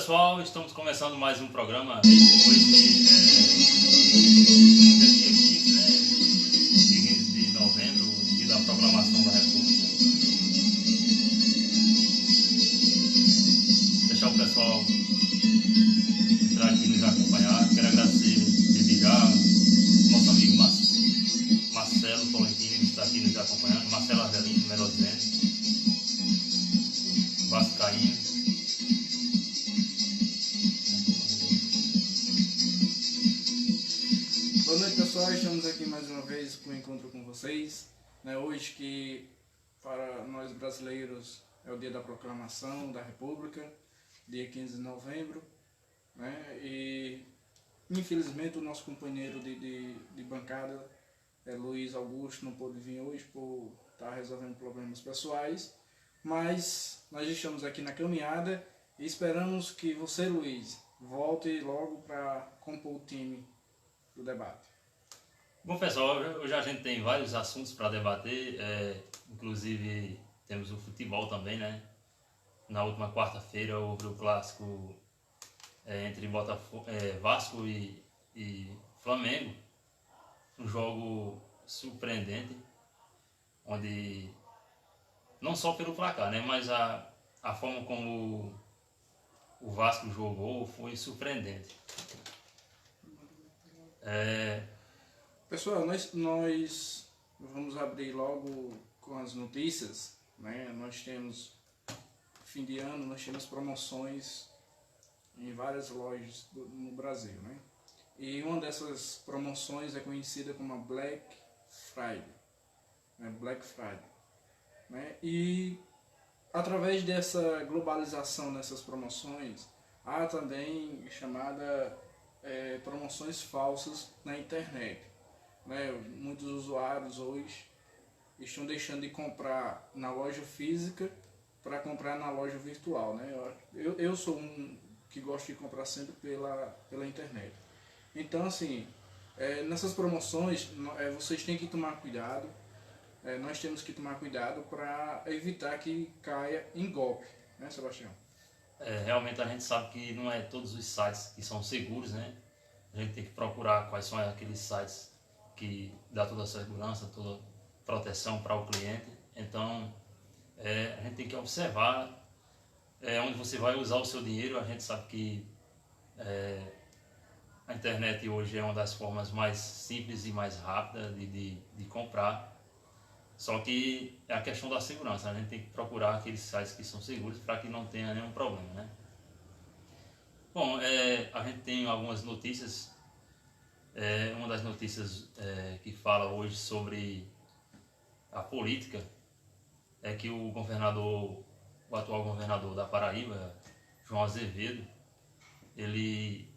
pessoal, estamos começando mais um programa. Hoje é dia 15, né? Dia 15 de novembro, dia da proclamação da República. Deixar o pessoal entrar aqui e nos acompanhar. Quero agradecer desde já nosso amigo Marcelo Tolentino, que está aqui nos acompanhando, Marcelo Arvelino, Merozene, Vascaíno. Boa noite, pessoal, estamos aqui mais uma vez com o encontro com vocês, hoje que para nós brasileiros é o dia da proclamação da República, dia 15 de novembro, e infelizmente o nosso companheiro de bancada, Luiz Augusto, não pôde vir hoje por estar resolvendo problemas pessoais, mas nós estamos aqui na caminhada e esperamos que você, Luiz, volte logo para compor o time do debate. Bom, pessoal, hoje a gente tem vários assuntos para debater, inclusive temos o futebol também, né? Na última quarta-feira houve o clássico entre Vasco e Flamengo, um jogo surpreendente, onde não só pelo placar, né? Mas a forma como o Vasco jogou foi surpreendente. Pessoal, nós vamos abrir logo com as notícias, Nós temos, fim de ano, nós temos promoções em várias lojas no Brasil, E uma dessas promoções é conhecida como a Black Friday, E através dessa globalização dessas promoções, há também chamada promoções falsas na internet. Muitos usuários hoje estão deixando de comprar na loja física para comprar na loja virtual. Eu sou um que gosto de comprar sempre pela internet. Então, assim, nessas promoções vocês têm que tomar cuidado, nós temos que tomar cuidado para evitar que caia em golpe, Sebastião? Realmente a gente sabe que não é todos os sites que são seguros, né? A gente tem que procurar quais são aqueles sites que dá toda a segurança, toda a proteção para o cliente. Então, a gente tem que observar onde você vai usar o seu dinheiro. A gente sabe que a internet hoje é uma das formas mais simples e mais rápidas de comprar. Só que é a questão da segurança, a gente tem que procurar aqueles sites que são seguros para que não tenha nenhum problema, né? Bom, a gente tem algumas notícias. Uma das notícias que fala hoje sobre a política é que o atual governador da Paraíba, João Azevedo, ele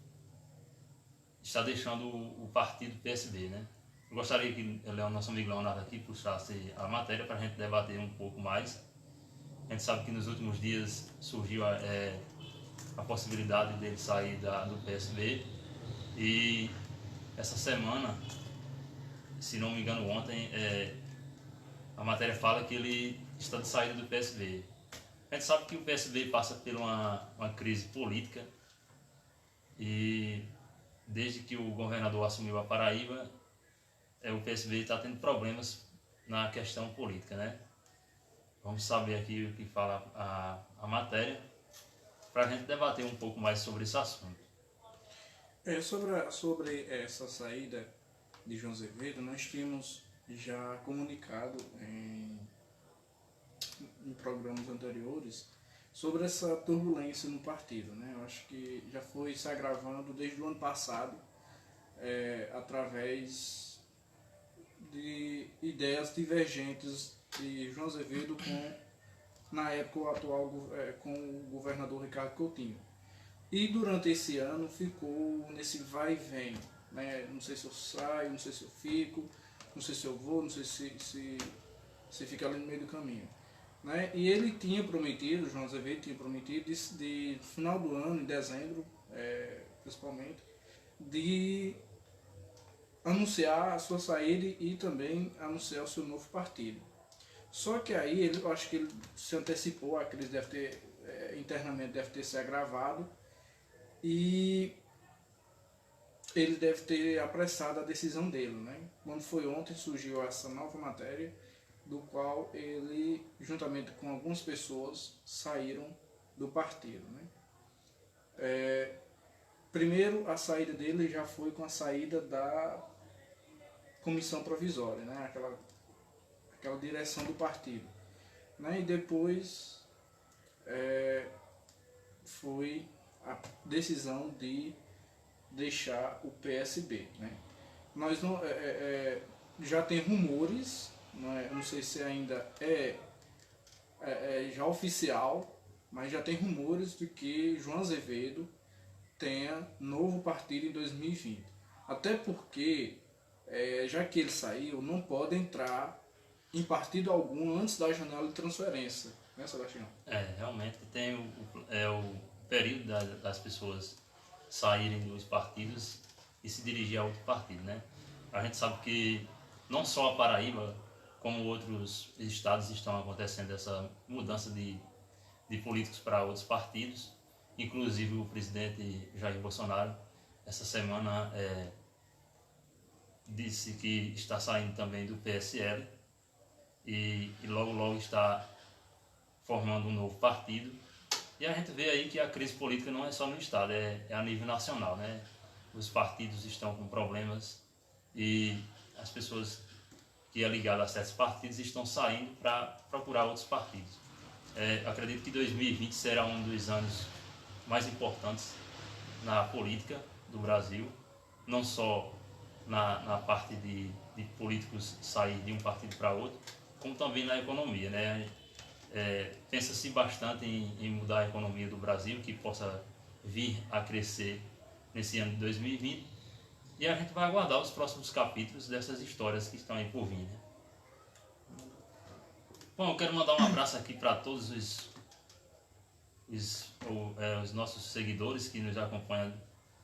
está deixando o partido PSB, né? Eu gostaria que o nosso amigo Leonardo aqui puxasse a matéria para a gente debater um pouco mais. A gente sabe que nos últimos dias surgiu a possibilidade dele sair do PSB, e essa semana, se não me engano ontem, a matéria fala que ele está de saída do PSB. A gente sabe que o PSB passa por uma crise política, e desde que o governador assumiu a Paraíba, o PSB está tendo problemas na questão política, né? Vamos saber aqui o que fala a matéria, para a gente debater um pouco mais sobre esse assunto. Sobre essa saída de João Azevedo, nós tínhamos já comunicado em programas anteriores sobre essa turbulência no partido, Eu acho que já foi se agravando desde o ano passado, através de ideias divergentes de João Azevedo na época com o governador Ricardo Coutinho. E durante esse ano ficou nesse vai e vem, Não sei se eu saio, não sei se eu fico, não sei se eu vou, não sei se fica ali no meio do caminho, E ele tinha prometido, João Azevedo tinha prometido, de final do ano, em dezembro, principalmente, de anunciar a sua saída e também anunciar o seu novo partido. Só que aí eu acho que ele se antecipou, que ele internamente deve ter se agravado, e ele deve ter apressado a decisão dele, né? Quando foi ontem surgiu essa nova matéria, do qual ele, juntamente com algumas pessoas, saíram do partido, né? Primeiro, a saída dele já foi com a saída da comissão provisória, né? Aquela direção do partido, né? E depois foi a decisão de deixar o PSB, né? Nós não, já tem rumores, não sei se ainda já oficial, mas já tem rumores de que João Azevedo tenha novo partido em 2020. Até porque, já que ele saiu, não pode entrar em partido algum antes da janela de transferência, né, Sebastião? Realmente tem o período das pessoas saírem dos partidos e se dirigir a outro partido, né? A gente sabe que não só a Paraíba, como outros estados estão acontecendo essa mudança de políticos para outros partidos, inclusive o presidente Jair Bolsonaro, essa semana disse que está saindo também do PSL e logo logo está formando um novo partido. E a gente vê aí que a crise política não é só no estado, é a nível nacional, né? Os partidos estão com problemas e as pessoas que é ligada a certos partidos estão saindo para procurar outros partidos. Acredito que 2020 será um dos anos mais importantes na política do Brasil, não só na parte de políticos sair de um partido para outro, como também na economia, né? Pensa-se bastante em mudar a economia do Brasil, que possa vir a crescer nesse ano de 2020, e a gente vai aguardar os próximos capítulos dessas histórias que estão aí por vir, né? Bom, eu quero mandar um abraço aqui para todos os nossos seguidores que nos acompanham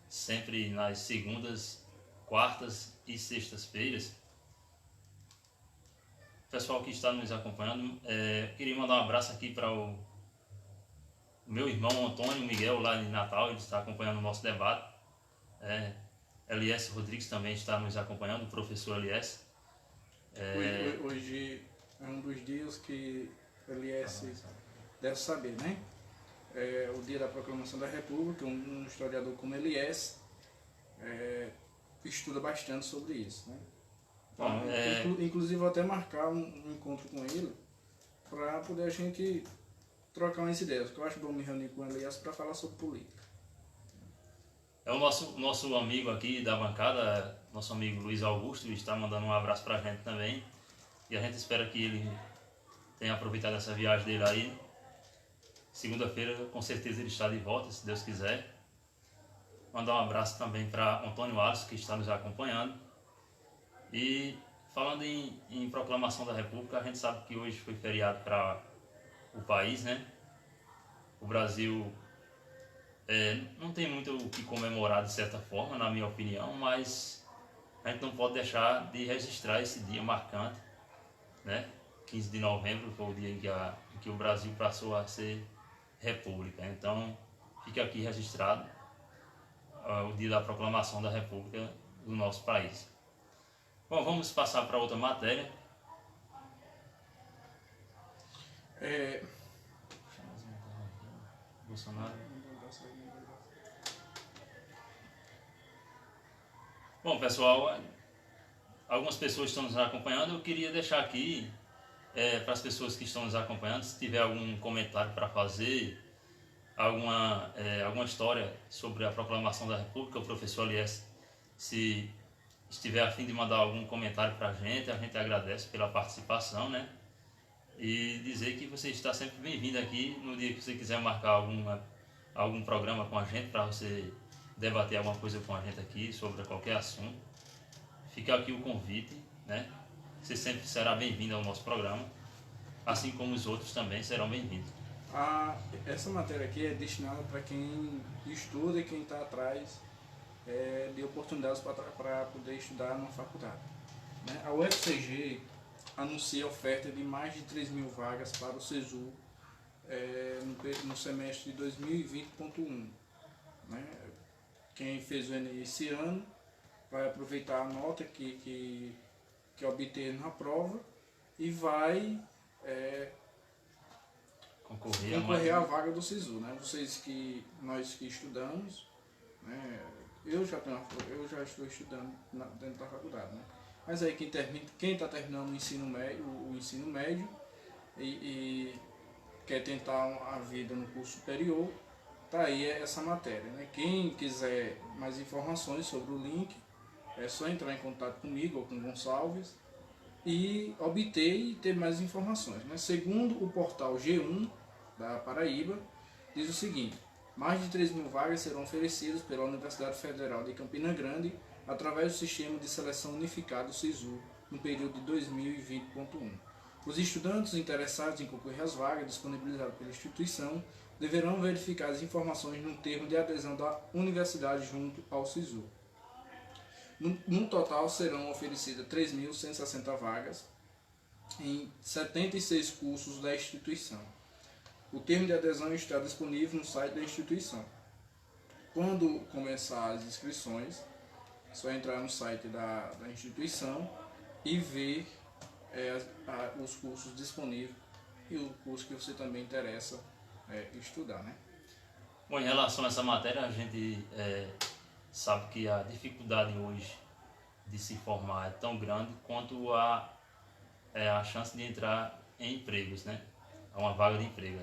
sempre nas segundas, quartas e sextas-feiras. Pessoal que está nos acompanhando, queria mandar um abraço aqui para o meu irmão Antônio Miguel, lá de Natal, ele está acompanhando o nosso debate. Elias Rodrigues também está nos acompanhando, o professor Elias. Hoje é um dos dias que Elias deve saber, né? É o dia da proclamação da República, um historiador como Elias estuda bastante sobre isso, né? Bom, inclusive vou até marcar um encontro com ele para poder a gente trocar umas ideias, porque eu acho bom me reunir com o Elias para falar sobre política. É o nosso amigo aqui da bancada, nosso amigo Luiz Augusto, está mandando um abraço para a gente também. E a gente espera que ele tenha aproveitado essa viagem dele aí. Segunda-feira, com certeza, ele está de volta, se Deus quiser. Mandar um abraço também para Antônio Alisson, que está nos acompanhando. E falando em proclamação da República, a gente sabe que hoje foi feriado para o país, né? O Brasil não tem muito o que comemorar de certa forma, na minha opinião, mas a gente não pode deixar de registrar esse dia marcante, né? 15 de novembro foi o dia em que o Brasil passou a ser república. Então, fica aqui registrado o dia da proclamação da República do nosso país. Bom, vamos passar para outra matéria. Bolsonaro. Bom, pessoal, algumas pessoas estão nos acompanhando. Eu queria deixar aqui para as pessoas que estão nos acompanhando, se tiver algum comentário para fazer, alguma história sobre a proclamação da República, o professor Elias, se estiver a fim de mandar algum comentário para a gente agradece pela participação, né? E dizer que você está sempre bem-vindo aqui no dia que você quiser marcar algum programa com a gente, para você debater alguma coisa com a gente aqui sobre qualquer assunto. Fica aqui o convite, né? Você sempre será bem-vindo ao nosso programa, assim como os outros também serão bem-vindos. Essa matéria aqui é destinada para quem estuda e quem está atrás de oportunidades para poder estudar numa faculdade, né? A UFCG anuncia a oferta de mais de 3.000 vagas para o SISU no semestre de 2020.1, né? Quem fez o Enem esse ano vai aproveitar a nota que obter na prova e vai concorrer à vaga do SISU, né? Nós que estudamos, né? Eu já estou estudando dentro da faculdade, né? Mas aí quem está terminando o ensino médio e quer tentar a vida no curso superior, tá aí essa matéria, né? Quem quiser mais informações sobre o link, é só entrar em contato comigo ou com o Gonçalves e obter e ter mais informações, né? Segundo o portal G1 da Paraíba, diz o seguinte: mais de 3.000 vagas serão oferecidas pela Universidade Federal de Campina Grande através do Sistema de Seleção Unificado SISU no período de 2020.1. Os estudantes interessados em concorrer às vagas disponibilizadas pela instituição deverão verificar as informações no termo de adesão da universidade junto ao SISU. No total serão oferecidas 3.160 vagas em 76 cursos da instituição. O termo de adesão está disponível no site da instituição. Quando começar as inscrições, é só entrar no site da instituição e ver os cursos disponíveis e o curso que você também interessa estudar, né? Bom, em relação a essa matéria, a gente sabe que a dificuldade hoje de se formar é tão grande quanto a chance de entrar em empregos, né? A uma vaga de emprego.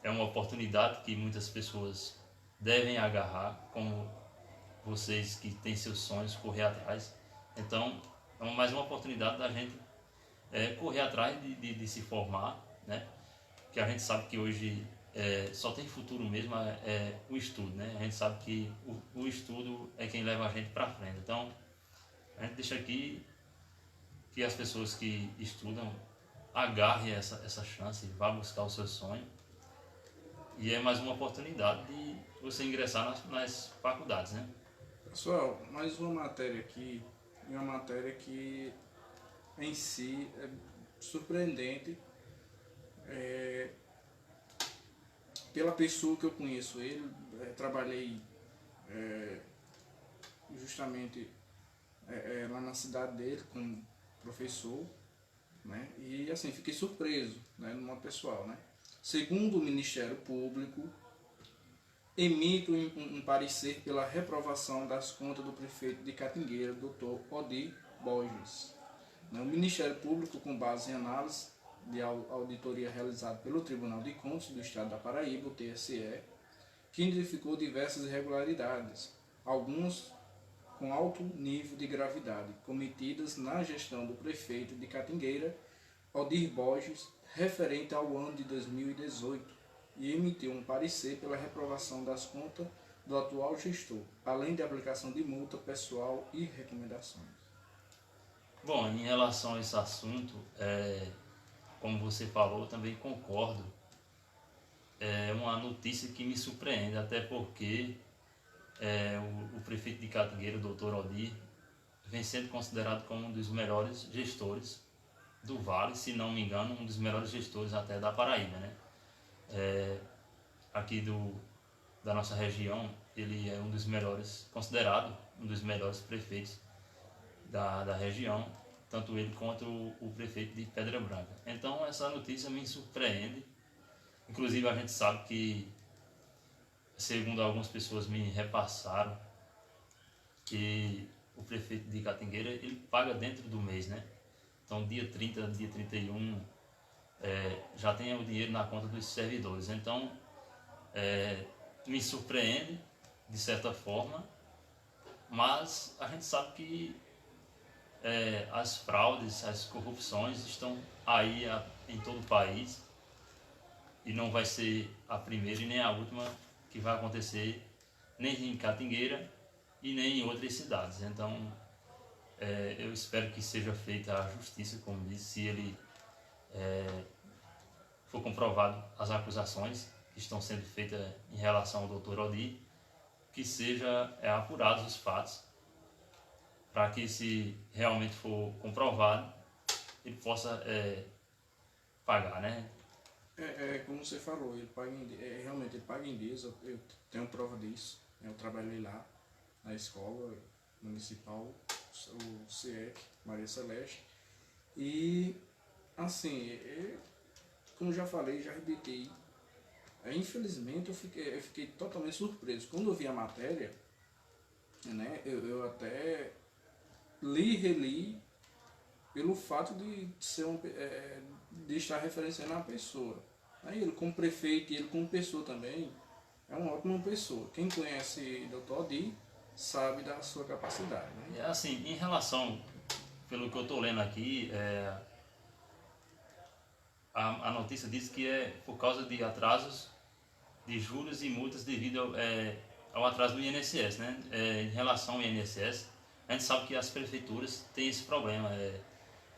É uma oportunidade que muitas pessoas devem agarrar, como vocês que têm seus sonhos, correr atrás. Então, é mais uma oportunidade da gente correr atrás de se formar, né? Que a gente sabe que hoje só tem futuro mesmo o estudo, né? A gente sabe que o estudo é quem leva a gente para frente. Então, a gente deixa aqui que as pessoas que estudam agarrem essa chance, vá buscar o seu sonho. E é mais uma oportunidade de você ingressar nas faculdades, né? Pessoal, mais uma matéria aqui, uma matéria que em si é surpreendente. Pela pessoa que eu conheço ele, trabalhei justamente lá na cidade dele como professor, né? E assim, fiquei surpreso, né, numa pessoal, né? Segundo o Ministério Público, emite um parecer pela reprovação das contas do prefeito de Catingueira, Dr. Odir Borges. O Ministério Público, com base em análise de auditoria realizada pelo Tribunal de Contas do Estado da Paraíba, o TSE, que identificou diversas irregularidades, algumas com alto nível de gravidade, cometidas na gestão do prefeito de Catingueira, Odir Borges, referente ao ano de 2018, e emitiu um parecer pela reprovação das contas do atual gestor, além de aplicação de multa pessoal e recomendações. Bom, em relação a esse assunto, como você falou, eu também concordo. É uma notícia que me surpreende, até porque o prefeito de Catingueira, o doutor Odir, vem sendo considerado como um dos melhores gestores do Vale, se não me engano, um dos melhores gestores até da Paraíba, né? Aqui da nossa região, ele é um dos melhores, considerado um dos melhores prefeitos da região, tanto ele quanto o prefeito de Pedra Branca. Então essa notícia me surpreende. Inclusive a gente sabe que, segundo algumas pessoas me repassaram, que o prefeito de Catingueira ele paga dentro do mês, né? Então dia 30, dia 31 já tem o dinheiro na conta dos servidores. Então me surpreende de certa forma, mas a gente sabe que as fraudes, as corrupções estão aí em todo o país e não vai ser a primeira e nem a última que vai acontecer nem em Catingueira e nem em outras cidades. Então eu espero que seja feita a justiça, como disse, se ele for comprovado as acusações que estão sendo feitas em relação ao Dr. Odir, que seja apurados os fatos, para que, se realmente for comprovado, ele possa pagar, né? Como você falou, ele paga realmente ele paga em dias, eu tenho prova disso. Eu trabalhei lá na escola municipal, o CIEC, Maria Celeste. E assim, como já falei, já repeti, infelizmente eu fiquei totalmente surpreso. Quando eu vi a matéria, né, eu até li e reli pelo fato de ser de estar referenciando a pessoa. Aí ele como prefeito e ele como pessoa também é uma ótima pessoa. Quem conhece Dr. Odi sabe da sua capacidade. Né? Assim, em relação, pelo que eu estou lendo aqui, a notícia diz que é por causa de atrasos de juros e multas devido ao atraso do INSS, né? Em relação ao INSS, a gente sabe que as prefeituras têm esse problema.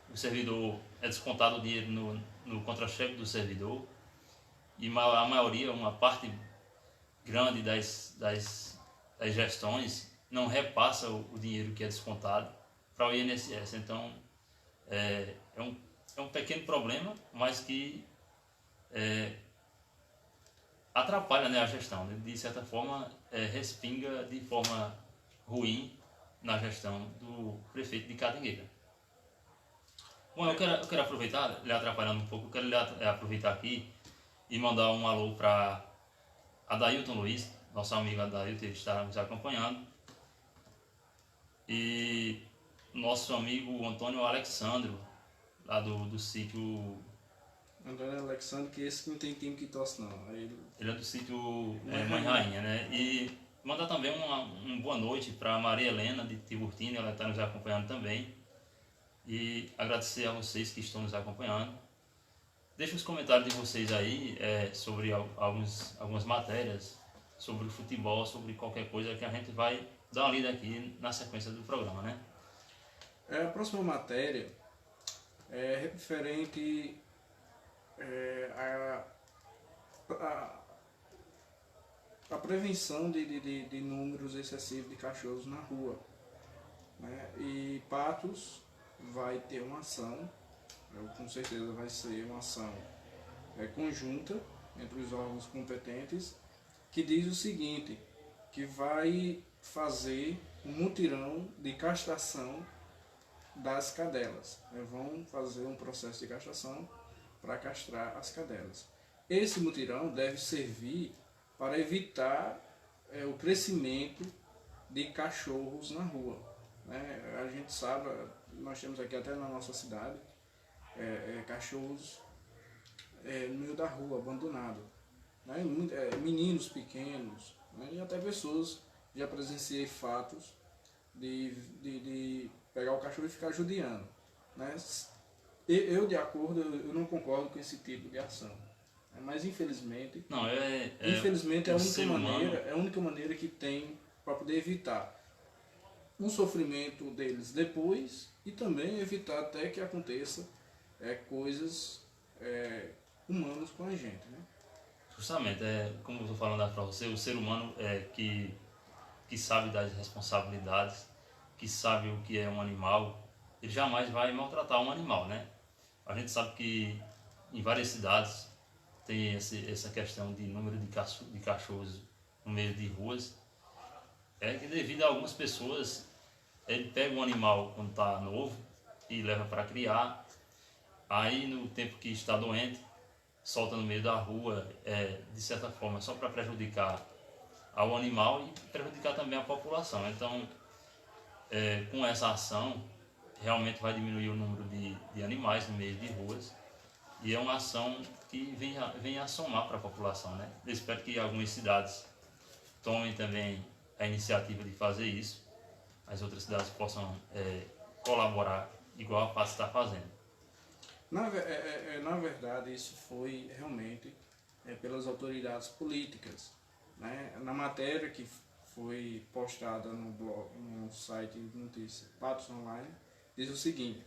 O servidor é descontado o dinheiro no contra-cheque do servidor e a maioria, uma parte grande das gestões não repassa o dinheiro que é descontado para o INSS. Então, é um pequeno problema, mas que atrapalha, né, a gestão. De certa forma, respinga de forma ruim na gestão do prefeito de Catingueira. Bom, eu quero aproveitar, lhe atrapalhando um pouco, eu quero aproveitar aqui e mandar um alô para Adailton Luiz, nosso amigo Adailton, ele está nos acompanhando, e nosso amigo Antônio Alexandro, lá do sítio... Antônio Alexandre, que esse não tem time que torce não. Ele é do sítio Mãe Rainha, né? E mandar também uma boa noite para Maria Helena de Tiburtina, ela está nos acompanhando também. E agradecer a vocês que estão nos acompanhando. Deixe os comentários de vocês aí sobre algumas matérias, sobre o futebol, sobre qualquer coisa que a gente vai dar uma lida aqui na sequência do programa, né? A próxima matéria é referente a prevenção de números excessivos de cachorros na rua. Né? E Patos vai ter uma ação, com certeza vai ser uma ação conjunta entre os órgãos competentes, que diz o seguinte, que vai fazer um mutirão de castração das cadelas. Vão fazer um processo de castração para castrar as cadelas. Esse mutirão deve servir para evitar o crescimento de cachorros na rua. Né? A gente sabe, nós temos aqui até na nossa cidade, cachorros no meio da rua, abandonados. Né? Meninos pequenos, né? E até pessoas, já presenciei fatos de pegar o cachorro e ficar judiando. Né? Eu, de acordo, eu não concordo com esse tipo de ação. Mas infelizmente, infelizmente é a única maneira que tem para poder evitar um sofrimento deles depois e também evitar até que aconteça coisas humanas com a gente. Né? Justamente, como eu estou falando para você, o ser humano que sabe das responsabilidades, que sabe o que é um animal, ele jamais vai maltratar um animal, né? A gente sabe que em várias cidades tem essa questão de número de cachorros no meio de ruas, que devido a algumas pessoas, ele pega um animal quando está novo e leva para criar, aí no tempo que está doente, solta no meio da rua, de certa forma só para prejudicar ao animal e prejudicar também a população. Então, com essa ação, realmente vai diminuir o número de animais no meio de ruas, e é uma ação que vem a somar para a população, né? Eu espero que algumas cidades tomem também a iniciativa de fazer isso, as outras cidades possam colaborar igual a Patos está fazendo. Na verdade, isso foi realmente pelas autoridades políticas. Né? Na matéria que foi postada no site de notícia Patos Online, diz o seguinte: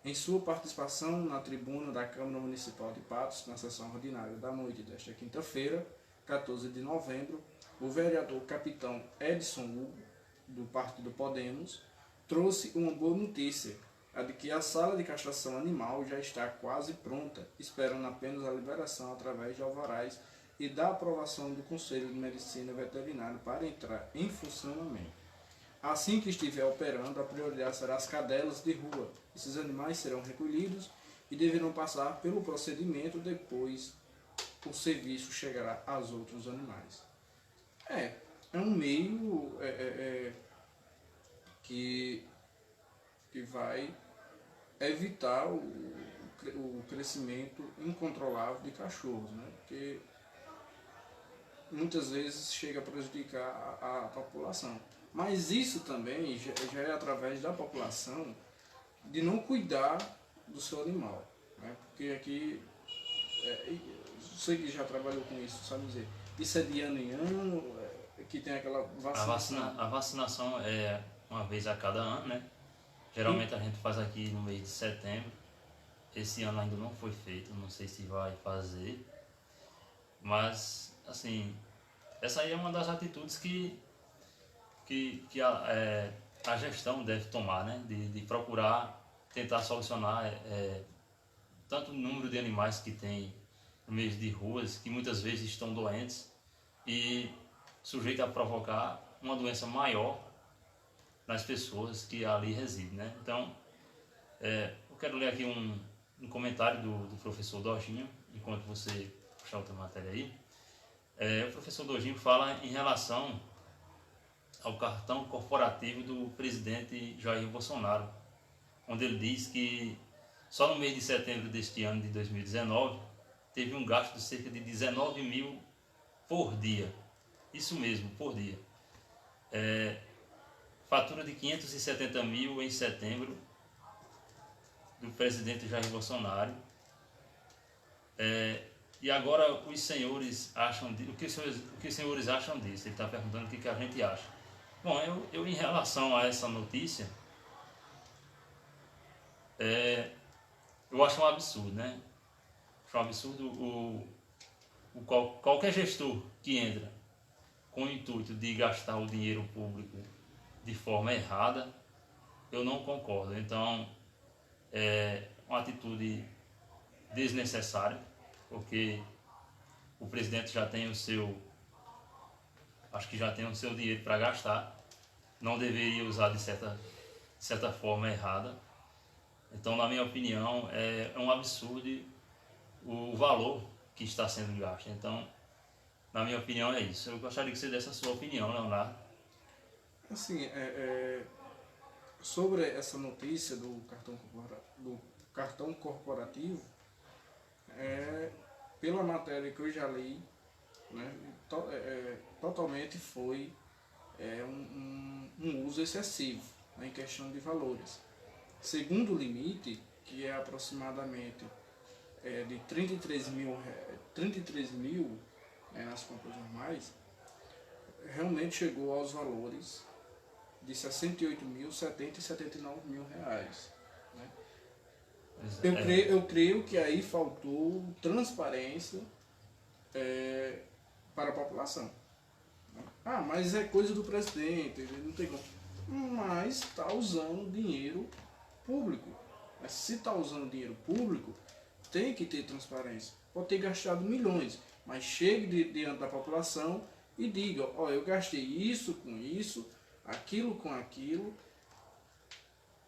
em sua participação na tribuna da Câmara Municipal de Patos, na sessão ordinária da noite desta quinta-feira, 14 de novembro, o vereador capitão Edson Hugo, do Partido Podemos, trouxe uma boa notícia, a de que a sala de castração animal já está quase pronta, esperando apenas a liberação através de alvarás e da aprovação do Conselho de Medicina Veterinária para entrar em funcionamento. Assim que estiver operando, a prioridade será as cadelas de rua. Esses animais serão recolhidos e deverão passar pelo procedimento, depois o serviço chegará aos outros animais. É um meio que vai evitar o crescimento incontrolável de cachorros, né? Porque muitas vezes chega a prejudicar a população. Mas isso também já é através da população de não cuidar do seu animal, né? Porque aqui, você que já trabalhou com isso, sabe dizer, isso é de ano em ano, que tem aquela vacinação. A vacinação é uma vez a cada ano, né? Geralmente a gente faz aqui no mês de setembro. Esse ano ainda não foi feito, não sei se vai fazer. Mas, assim, essa aí é uma das atitudes que a gestão deve tomar, né? De procurar tentar solucionar tanto o número de animais que tem no meio de ruas, que muitas vezes estão doentes e sujeitos a provocar uma doença maior nas pessoas que ali residem, né? Então, eu quero ler aqui um comentário do professor Dorginho, enquanto você puxar outra matéria aí. O professor Dorginho fala em relação ao cartão corporativo do presidente Jair Bolsonaro, onde ele diz que só no mês de setembro deste ano de 2019 teve um gasto de cerca de 19 mil por dia. Isso mesmo, por dia. Fatura de 570 mil em setembro do presidente Jair Bolsonaro. E agora os senhores acham o que os senhores acham disso? Ele está perguntando o que a gente acha. Bom, eu em relação a essa notícia, eu acho um absurdo, né? Acho um absurdo qualquer gestor que entra com o intuito de gastar o dinheiro público de forma errada, eu não concordo. Então, é uma atitude desnecessária, porque o presidente já tem acho que já tem o seu dinheiro para gastar, não deveria usar de certa forma errada. Então, na minha opinião, é um absurdo o valor que está sendo gasto. Então, na minha opinião, é isso. Eu gostaria que você desse a sua opinião, Leonardo. Assim, sobre essa notícia do cartão corporativo, pela matéria que eu já li, né, totalmente foi um uso excessivo, né, em questão de valores. Segundo o limite, que é aproximadamente de 33 mil, né, nas compras normais, realmente chegou aos valores de 68 mil, 70 e 79 mil reais. Né? Eu creio que aí faltou transparência para a população. Ah, mas é coisa do presidente, ele não tem como. Mas está usando dinheiro público. Mas se está usando dinheiro público, tem que ter transparência. Pode ter gastado milhões, mas chegue diante da população e diga, ó, eu gastei isso com isso, aquilo com aquilo,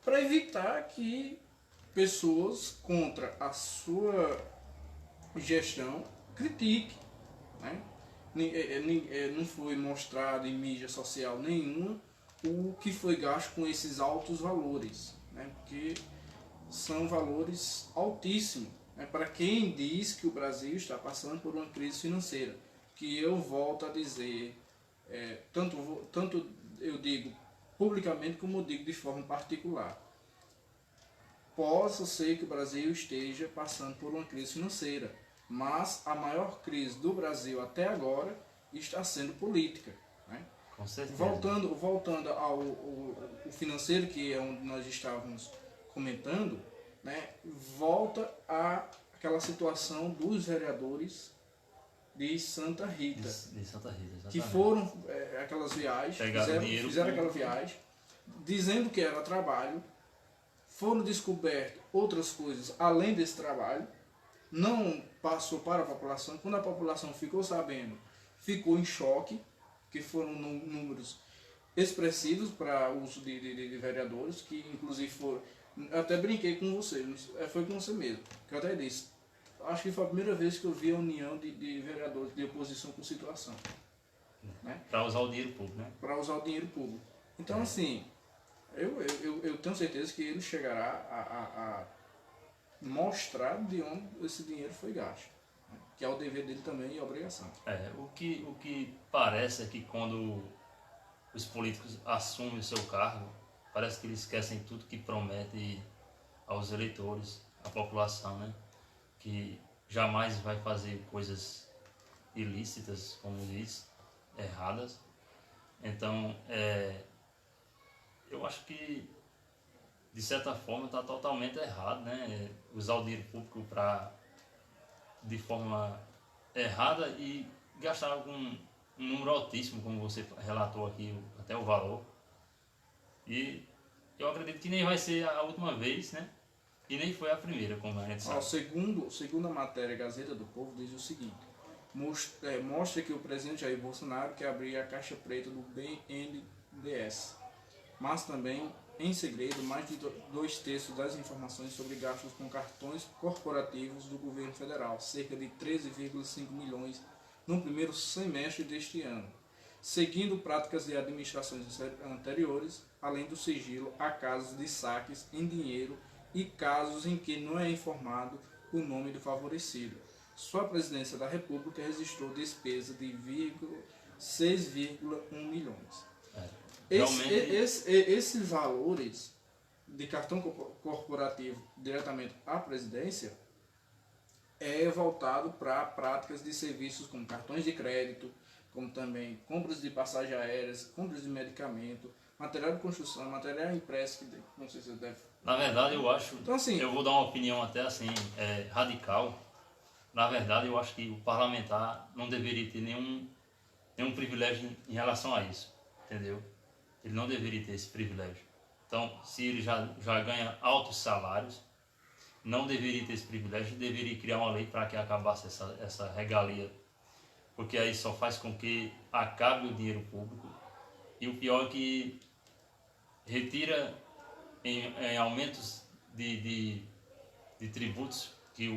para evitar que pessoas contra a sua gestão critiquem. Né? Não foi mostrado em mídia social nenhuma o que foi gasto com esses altos valores, né? Porque são valores altíssimos, né? Para quem diz que o Brasil está passando por uma crise financeira, que eu volto a dizer, tanto eu digo publicamente como eu digo de forma particular, possa ser que o Brasil esteja passando por uma crise financeira, mas a maior crise do Brasil até agora está sendo política. Né? Com certeza. Voltando ao financeiro, que é onde nós estávamos comentando, né? Volta àquela situação dos vereadores de Santa Rita. De Santa Rita, exatamente. Que foram aquelas viagens, fizeram aquela viagem, dizendo que era trabalho, foram descobertas outras coisas além desse trabalho, não passou para a população. Quando a população ficou sabendo, ficou em choque, que foram números expressivos para uso de vereadores, que inclusive foram, até brinquei com você, foi com você mesmo, que eu até disse, acho que foi a primeira vez que eu vi a união de vereadores de oposição com situação. Né? Para usar o dinheiro público, né? Para usar o dinheiro público. Então, assim, eu tenho certeza que ele chegará a mostrar de onde esse dinheiro foi gasto, né? Que é o dever dele também e a obrigação. O que parece é que quando os políticos assumem o seu cargo, parece que eles esquecem tudo que promete aos eleitores, à população, né? Que jamais vai fazer coisas ilícitas, como diz, erradas. Então, eu acho que, de certa forma, está totalmente errado, né? Usar o dinheiro público de forma errada e gastar um número altíssimo, como você relatou aqui, até o valor. E eu acredito que nem vai ser a última vez, né? E nem foi a primeira, como a gente sabe. Segundo a matéria Gazeta do Povo, diz o seguinte: mostra que o presidente Jair Bolsonaro quer abrir a caixa preta do BNDES, mas também, em segredo, mais de 2/3 das informações sobre gastos com cartões corporativos do governo federal, cerca de 13,5 milhões no primeiro semestre deste ano, seguindo práticas de administrações anteriores, além do sigilo a casos de saques em dinheiro e casos em que não é informado o nome do favorecido. Só a presidência da República registrou despesa de 6,1 milhões. Esses valores de cartão corporativo diretamente à presidência é voltado para práticas de serviços como cartões de crédito, como também compras de passagens aéreas, compras de medicamento, material de construção, material impresso, que não sei se você deve... Na verdade, eu acho, então, assim, eu vou dar uma opinião até assim, radical. Na verdade, eu acho que o parlamentar não deveria ter nenhum privilégio em relação a isso, entendeu? Ele não deveria ter esse privilégio. Então, se ele já ganha altos salários, não deveria ter esse privilégio, deveria criar uma lei para que acabasse essa regalia, porque aí só faz com que acabe o dinheiro público. E o pior é que retira em aumentos de tributos que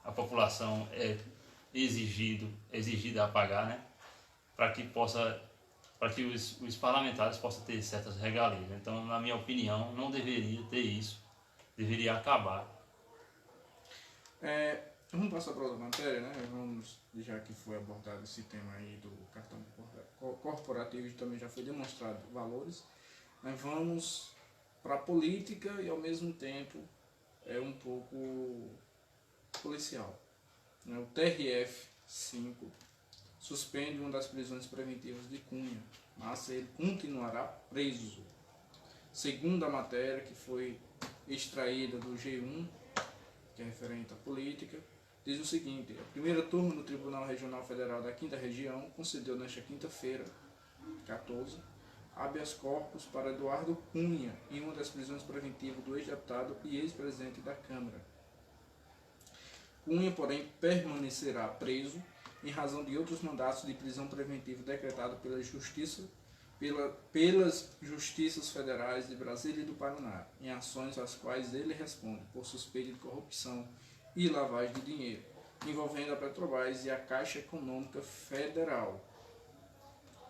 a população é exigida a pagar, né? Para que os parlamentares possam ter certas regalias. Então, na minha opinião, não deveria ter isso, deveria acabar. Vamos passar para outra matéria, né? Vamos, já que foi abordado esse tema aí do cartão corporativo, também já foi demonstrado valores, vamos para a política e ao mesmo tempo um pouco policial. O TRF-5 suspende uma das prisões preventivas de Cunha, mas ele continuará preso. Segundo a matéria que foi extraída do G1, que é referente à política, diz o seguinte: a primeira turma do Tribunal Regional Federal da 5ª Região concedeu nesta quinta-feira, 14, habeas corpus para Eduardo Cunha, em uma das prisões preventivas do ex-deputado e ex-presidente da Câmara. Cunha, porém, permanecerá preso em razão de outros mandatos de prisão preventiva decretados pelas justiças federais de Brasília e do Paraná, em ações às quais ele responde por suspeita de corrupção e lavagem de dinheiro, envolvendo a Petrobras e a Caixa Econômica Federal.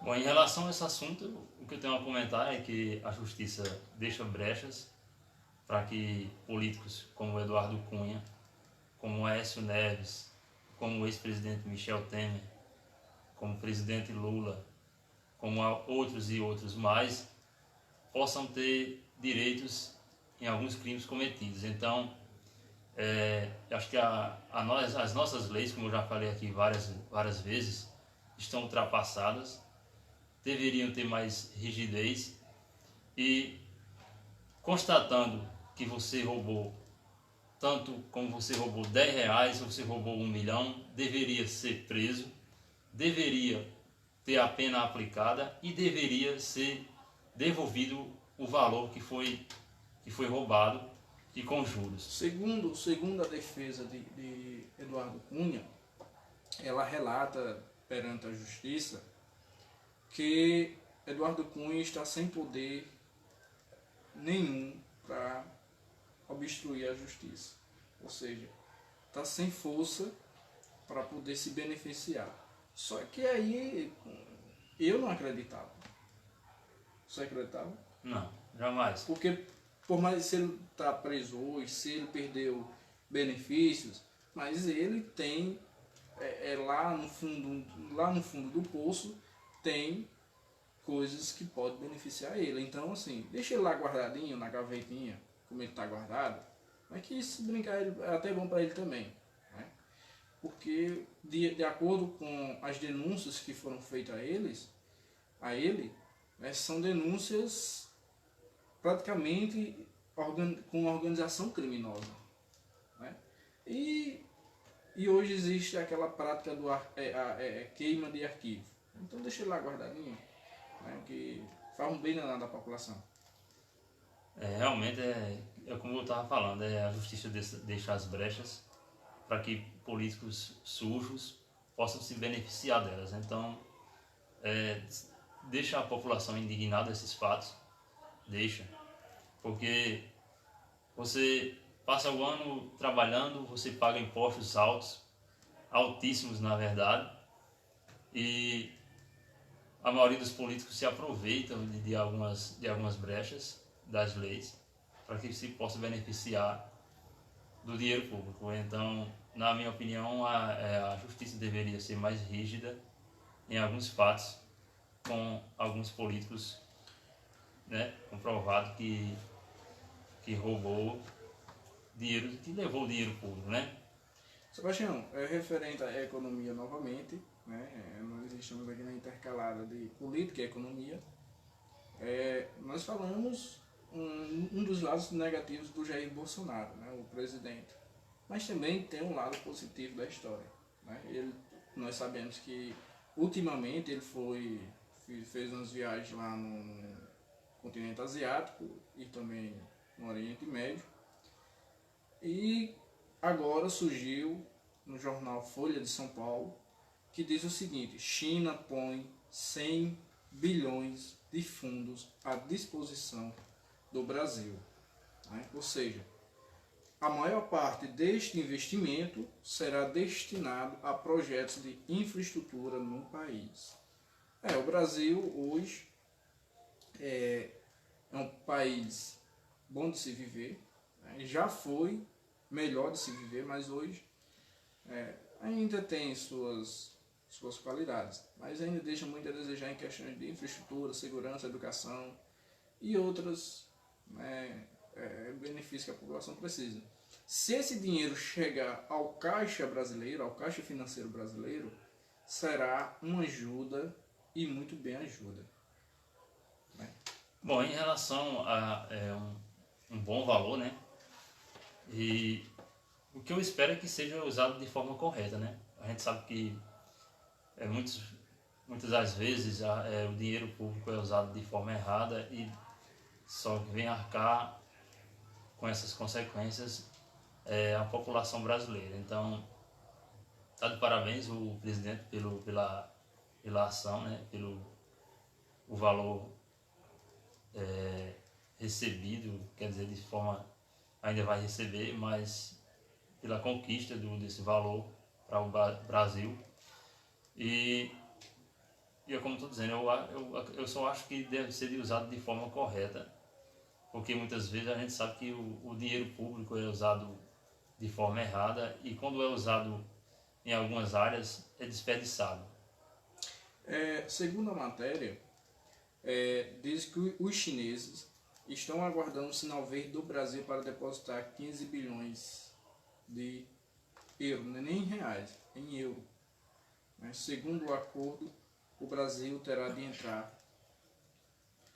Bom, em relação a esse assunto, o que eu tenho a comentar é que a Justiça deixa brechas para que políticos como Eduardo Cunha, como Aécio Neves, como o ex-presidente Michel Temer, como o presidente Lula, como outros e outros mais, possam ter direitos em alguns crimes cometidos. Então, acho que as nossas leis, como eu já falei aqui várias vezes, estão ultrapassadas, deveriam ter mais rigidez e, constatando que você roubou, tanto como você roubou R$10 ou você roubou 1 milhão, deveria ser preso, deveria ter a pena aplicada e deveria ser devolvido o valor que foi que foi roubado e com juros. Segundo a defesa de Eduardo Cunha, ela relata perante a justiça que Eduardo Cunha está sem poder nenhum para obstruir a justiça. Ou seja, está sem força para poder se beneficiar. Só que aí eu não acreditava. Você acreditava? Não, jamais. Porque por mais se ele está preso hoje, se ele perdeu benefícios, mas ele tem lá no fundo do poço tem coisas que podem beneficiar ele. Então assim, deixa ele lá guardadinho na gavetinha, como ele está guardado, mas que se brincar é até bom para ele também, né? Porque de acordo com as denúncias que foram feitas a ele, né, são denúncias praticamente com organização criminosa, né? E hoje existe aquela prática do queima de arquivo. Então deixa ele lá guardadinho, né, que faz um bem danado à população. Realmente é como eu estava falando, a justiça deixa as brechas para que políticos sujos possam se beneficiar delas. Então, deixa a população indignada desses fatos, porque você passa o ano trabalhando, você paga impostos altíssimos na verdade, e a maioria dos políticos se aproveitam de algumas brechas das leis para que se possa beneficiar do dinheiro público. Então, na minha opinião, a justiça deveria ser mais rígida em alguns fatos com alguns políticos, né, comprovado que roubou dinheiro, que levou o dinheiro público, né? Sebastião, referente à economia novamente, né, nós estamos aqui na intercalada de política e economia. Nós falamos um dos lados negativos do Jair Bolsonaro, né, o presidente. Mas também tem um lado positivo da história, né? Nós sabemos que ultimamente ele fez umas viagens lá no continente asiático e também no Oriente Médio. E agora surgiu no jornal Folha de São Paulo que diz o seguinte: China põe 100 bilhões de fundos à disposição do Brasil, né? Ou seja, a maior parte deste investimento será destinado a projetos de infraestrutura no país. O Brasil hoje é um país bom de se viver, né? Já foi melhor de se viver, mas hoje ainda tem suas qualidades, mas ainda deixa muito a desejar em questões de infraestrutura, segurança, educação e outros, né, benefícios que a população precisa. Se esse dinheiro chegar ao caixa brasileiro, ao caixa financeiro brasileiro, será uma ajuda e muito bem ajuda, né? Bom, em relação a um bom valor, né? E o que eu espero é que seja usado de forma correta, né? A gente sabe que muitas das vezes o dinheiro público é usado de forma errada e só vem arcar com essas consequências a população brasileira. Então, está de parabéns o presidente pela ação, né? Pelo o valor recebido, quer dizer, de forma ainda vai receber, mas pela conquista desse valor para o Brasil. E como estou dizendo, eu só acho que deve ser usado de forma correta, porque muitas vezes a gente sabe que o dinheiro público é usado de forma errada e quando é usado em algumas áreas é desperdiçado. Segundo a matéria, diz que os chineses estão aguardando um sinal verde do Brasil para depositar 15 bilhões de euros, nem em reais, em euro. Segundo o acordo, o Brasil terá de entrar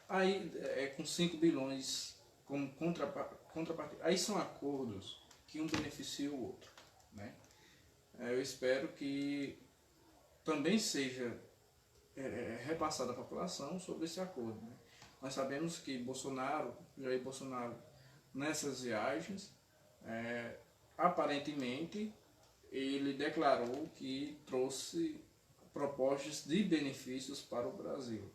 aí com 5 bilhões como contrapartida. Aí são acordos que um beneficia o outro, né? Eu espero que também seja repassada à população sobre esse acordo, né? Nós sabemos que Jair Bolsonaro nessas viagens, aparentemente ele declarou que trouxe propostas de benefícios para o Brasil.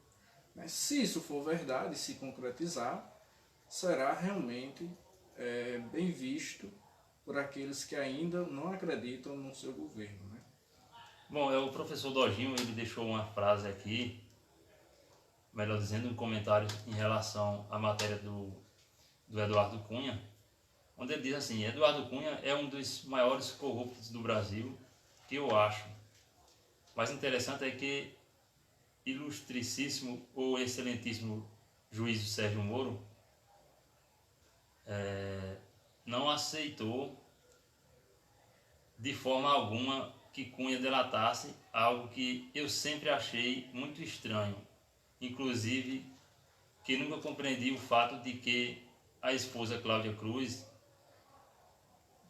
Mas se isso for verdade, se concretizar, será realmente bem visto por aqueles que ainda não acreditam no seu governo, né? Bom, o professor Dojinho, ele deixou uma frase aqui, melhor dizendo, um comentário em relação à matéria do Eduardo Cunha, onde ele diz assim: Eduardo Cunha é um dos maiores corruptos do Brasil, que eu acho. Mas interessante é que ilustríssimo ou excelentíssimo juiz Sérgio Moro não aceitou de forma alguma que Cunha delatasse algo que eu sempre achei muito estranho, inclusive que nunca compreendi o fato de que a esposa Cláudia Cruz,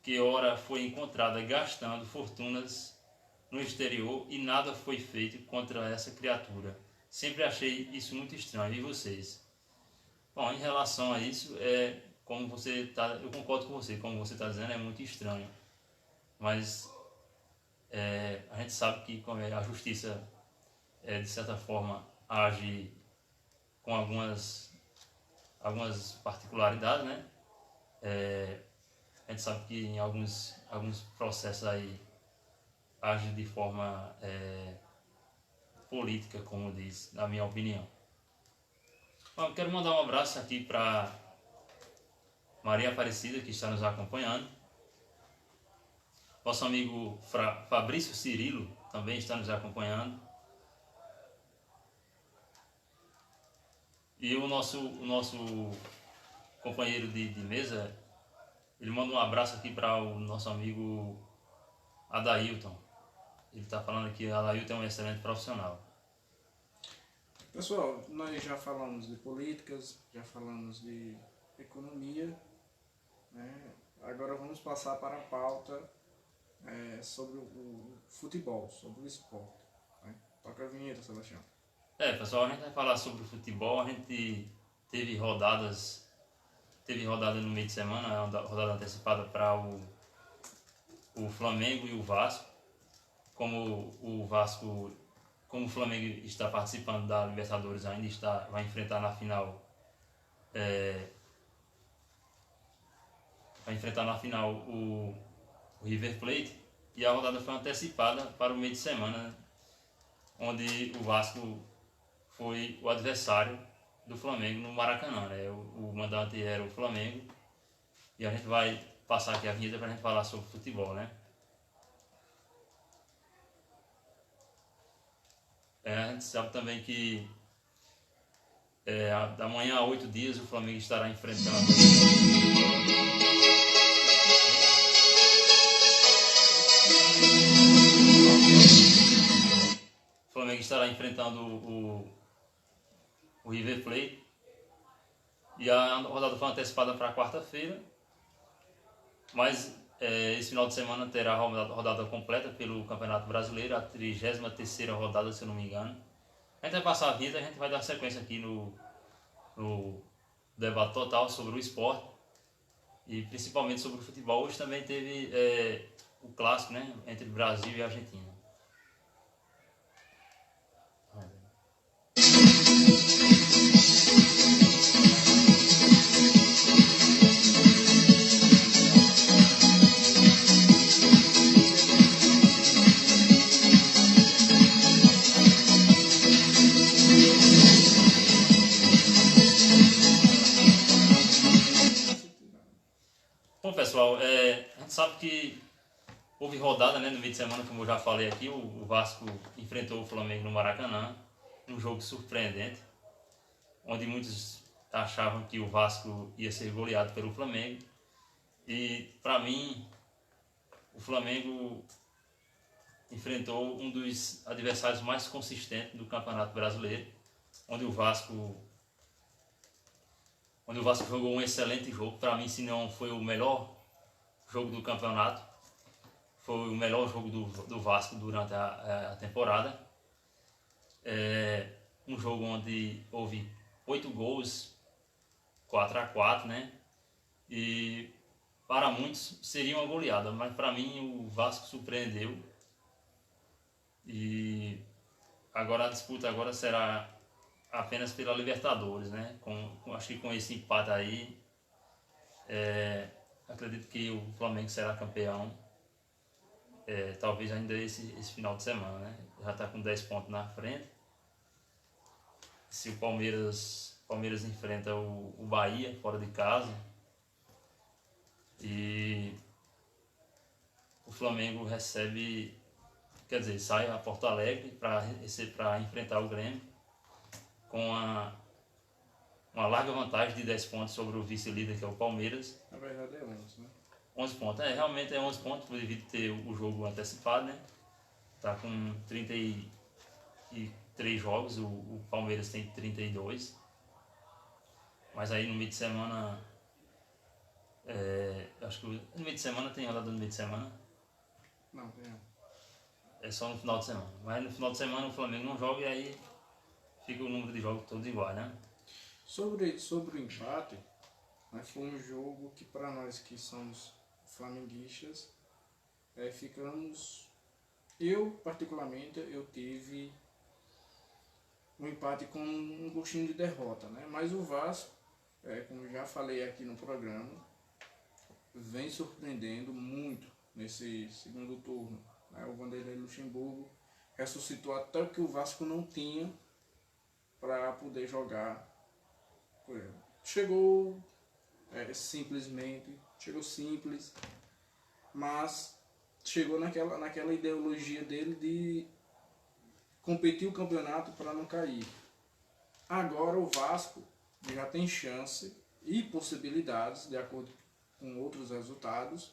que ora foi encontrada gastando fortunas no exterior e nada foi feito contra essa criatura. Sempre achei isso muito estranho. E vocês? Bom, em relação a isso, como você tá, eu concordo com você, como você está dizendo, é muito estranho. Mas a gente sabe que como a justiça, de certa forma, age com algumas particularidades, né? A gente sabe que em alguns processos aí age de forma política, como diz, na minha opinião. Bom, eu quero mandar um abraço aqui para Maria Aparecida, que está nos acompanhando. Nosso amigo Fabrício Cirilo também está nos acompanhando. E o nosso companheiro de mesa, ele manda um abraço aqui para o nosso amigo Adailton. Ele está falando que Adailton é um excelente profissional. Pessoal, nós já falamos de políticas, já falamos de economia, né? Agora vamos passar para a pauta sobre o futebol, sobre o esporte, né? Toca a vinheta, Sebastião. Pessoal, a gente vai falar sobre o futebol. A gente teve rodada no meio de semana, rodada antecipada para o Flamengo e o Vasco. Como o Flamengo está participando da Libertadores, vai enfrentar na final o River Plate, e a rodada foi antecipada para o meio de semana, onde o Vasco foi o adversário do Flamengo no Maracanã, né? O mandante era o Flamengo, e a gente vai passar aqui a vinheta para a gente falar sobre futebol, né? A gente sabe também que da manhã a 8 dias o Flamengo estará enfrentando o River Plate, e a rodada foi antecipada para quarta-feira, mas esse final de semana terá a rodada completa pelo Campeonato Brasileiro, a 33ª rodada, se eu não me engano. A gente vai passar a vida, a gente vai dar sequência aqui no debate total sobre o esporte e principalmente sobre o futebol. Hoje também teve o clássico, né, entre Brasil e Argentina. Bom, pessoal, a gente sabe que houve rodada, né, no meio de semana, como eu já falei aqui. O Vasco enfrentou o Flamengo no Maracanã, um jogo surpreendente, onde muitos achavam que o Vasco ia ser goleado pelo Flamengo. E, para mim, o Flamengo enfrentou um dos adversários mais consistentes do Campeonato Brasileiro, onde o Vasco jogou um excelente jogo. Para mim, se não foi o melhor jogo do campeonato, foi o melhor jogo do Vasco durante a temporada. Um jogo onde houve 8 gols, 4-4, né? e para muitos seria uma goleada, mas para mim o Vasco surpreendeu e agora a disputa agora será apenas pela Libertadores, né? Acho que com esse empate aí, acredito que o Flamengo será campeão, talvez ainda esse final de semana, né? Já está com 10 pontos na frente. Se o Palmeiras enfrenta o Bahia fora de casa e o Flamengo recebe, quer dizer, sai a Porto Alegre para enfrentar o Grêmio com uma larga vantagem de 10 pontos sobre o vice-líder, que é o Palmeiras. Na verdade é 11, né? 11 pontos, realmente é 11 pontos, devido a ter o jogo antecipado, né? Tá com 33 jogos, o Palmeiras tem 32. Mas aí no meio de semana, acho que no meio de semana tem rodada no meio de semana. Não, tem não. É só no final de semana. Mas no final de semana o Flamengo não joga e aí fica o número de jogos todos igual, né? Sobre o empate, né, foi um jogo que para nós que somos flamenguistas, ficamos... Eu, particularmente, eu tive um empate com um gostinho de derrota, né? Mas o Vasco, como já falei aqui no programa, vem surpreendendo muito nesse segundo turno, né? O Vanderlei Luxemburgo ressuscitou até o que o Vasco não tinha para poder jogar. Chegou chegou simples, mas chegou naquela ideologia dele de competir o campeonato para não cair. Agora o Vasco já tem chance e possibilidades, de acordo com outros resultados,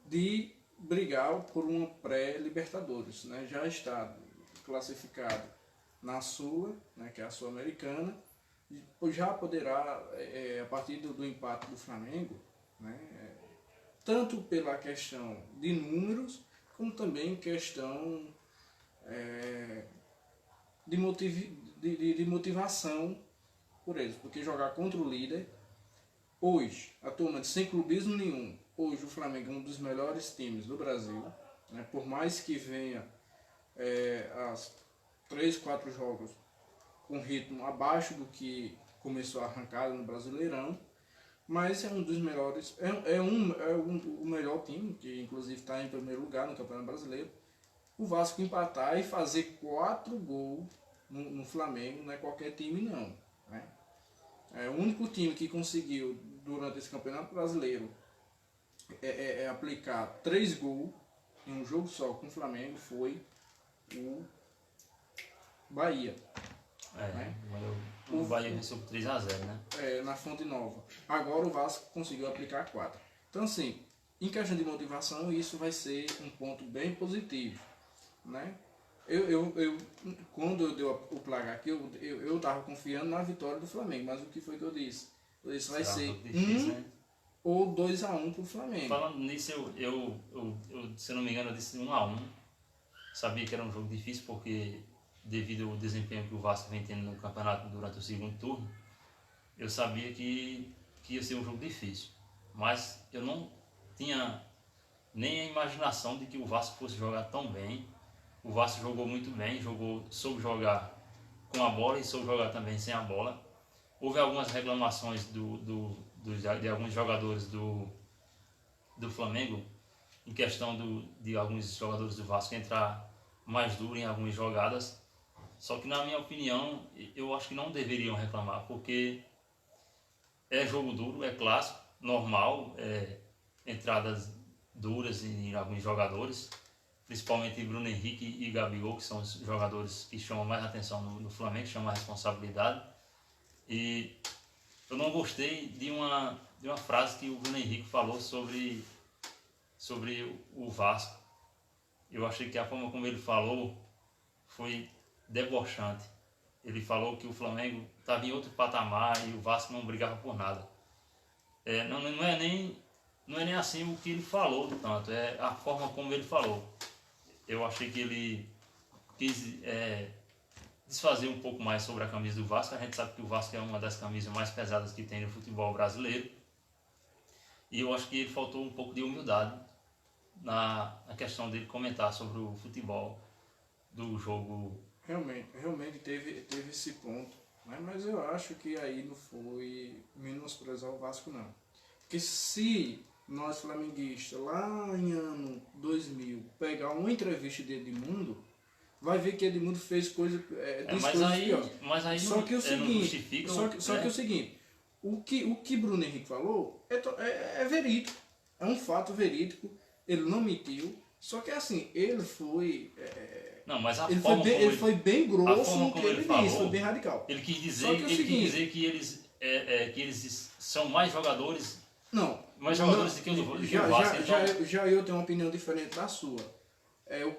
de brigar por uma pré-Libertadores, né? Já está classificado na Sula, né, que é a Sul-Americana, e já poderá, a partir do empate do Flamengo, né, tanto pela questão de números, como também questão de motivação por eles, porque jogar contra o líder, hoje, a turma sem clubismo nenhum, hoje o Flamengo é um dos melhores times do Brasil, né, por mais que venha as 3, 4 jogos com ritmo abaixo do que começou a arrancada no Brasileirão, mas é um dos melhores, o melhor time, que inclusive está em primeiro lugar no Campeonato Brasileiro. O Vasco empatar e fazer 4 gols no Flamengo não é qualquer time não, né? O único time que conseguiu durante esse Campeonato Brasileiro aplicar 3 gols em um jogo só com o Flamengo foi o Bahia. Né? O Bahia venceu por 3-0, né? Na Fonte Nova. Agora o Vasco conseguiu aplicar 4. Então, assim, em questão de motivação, isso vai ser um ponto bem positivo, né? Quando eu dei o placar aqui, eu estava confiando na vitória do Flamengo, mas o que foi que eu disse? Eu disse, vai ser difícil, 1 né? Ou 2-1 para o Flamengo. Falando nisso, eu, se não me engano, eu disse 1-1. Sabia que era um jogo difícil porque, devido ao desempenho que o Vasco vem tendo no campeonato durante o segundo turno, eu sabia que ia ser um jogo difícil. Mas eu não tinha nem a imaginação de que o Vasco fosse jogar tão bem. O Vasco jogou muito bem, soube jogar com a bola e soube jogar também sem a bola. Houve algumas reclamações de alguns jogadores do Flamengo em questão de alguns jogadores do Vasco entrar mais duro em algumas jogadas. Só que, na minha opinião, eu acho que não deveriam reclamar, porque é jogo duro, é clássico, normal, entradas duras em alguns jogadores, principalmente Bruno Henrique e Gabigol, que são os jogadores que chamam mais atenção no Flamengo, chamam a responsabilidade. E eu não gostei de uma frase que o Bruno Henrique falou sobre o Vasco. Eu achei que a forma como ele falou foi debochante. Ele falou que o Flamengo estava em outro patamar e o Vasco não brigava por nada. Não é nem assim o que ele falou, tanto, é a forma como ele falou. Eu achei que ele quis desfazer um pouco mais sobre a camisa do Vasco. A gente sabe que o Vasco é uma das camisas mais pesadas que tem no futebol brasileiro. E eu acho que ele faltou um pouco de humildade na questão dele comentar sobre o futebol do jogo. Realmente teve esse ponto, né? Mas eu acho que aí não foi menosprezar o Vasco, não. Porque se nós flamenguistas, lá em ano 2000, pegar uma entrevista de Edmundo, vai ver que Edmundo fez disse Mas coisas aí, piores. mas aí Só não, que o não seguinte, justifica. só que o seguinte, o que Bruno Henrique falou é verídico, é um fato verídico, ele não mentiu, só que assim, ele foi... Não, mas ele foi bem grosso no que ele falou, disse, foi bem radical. Ele quis dizer, Só que quis dizer que eles são mais jogadores. Não. Mais jogadores do que o Vasco. Já eu tenho uma opinião diferente da sua. O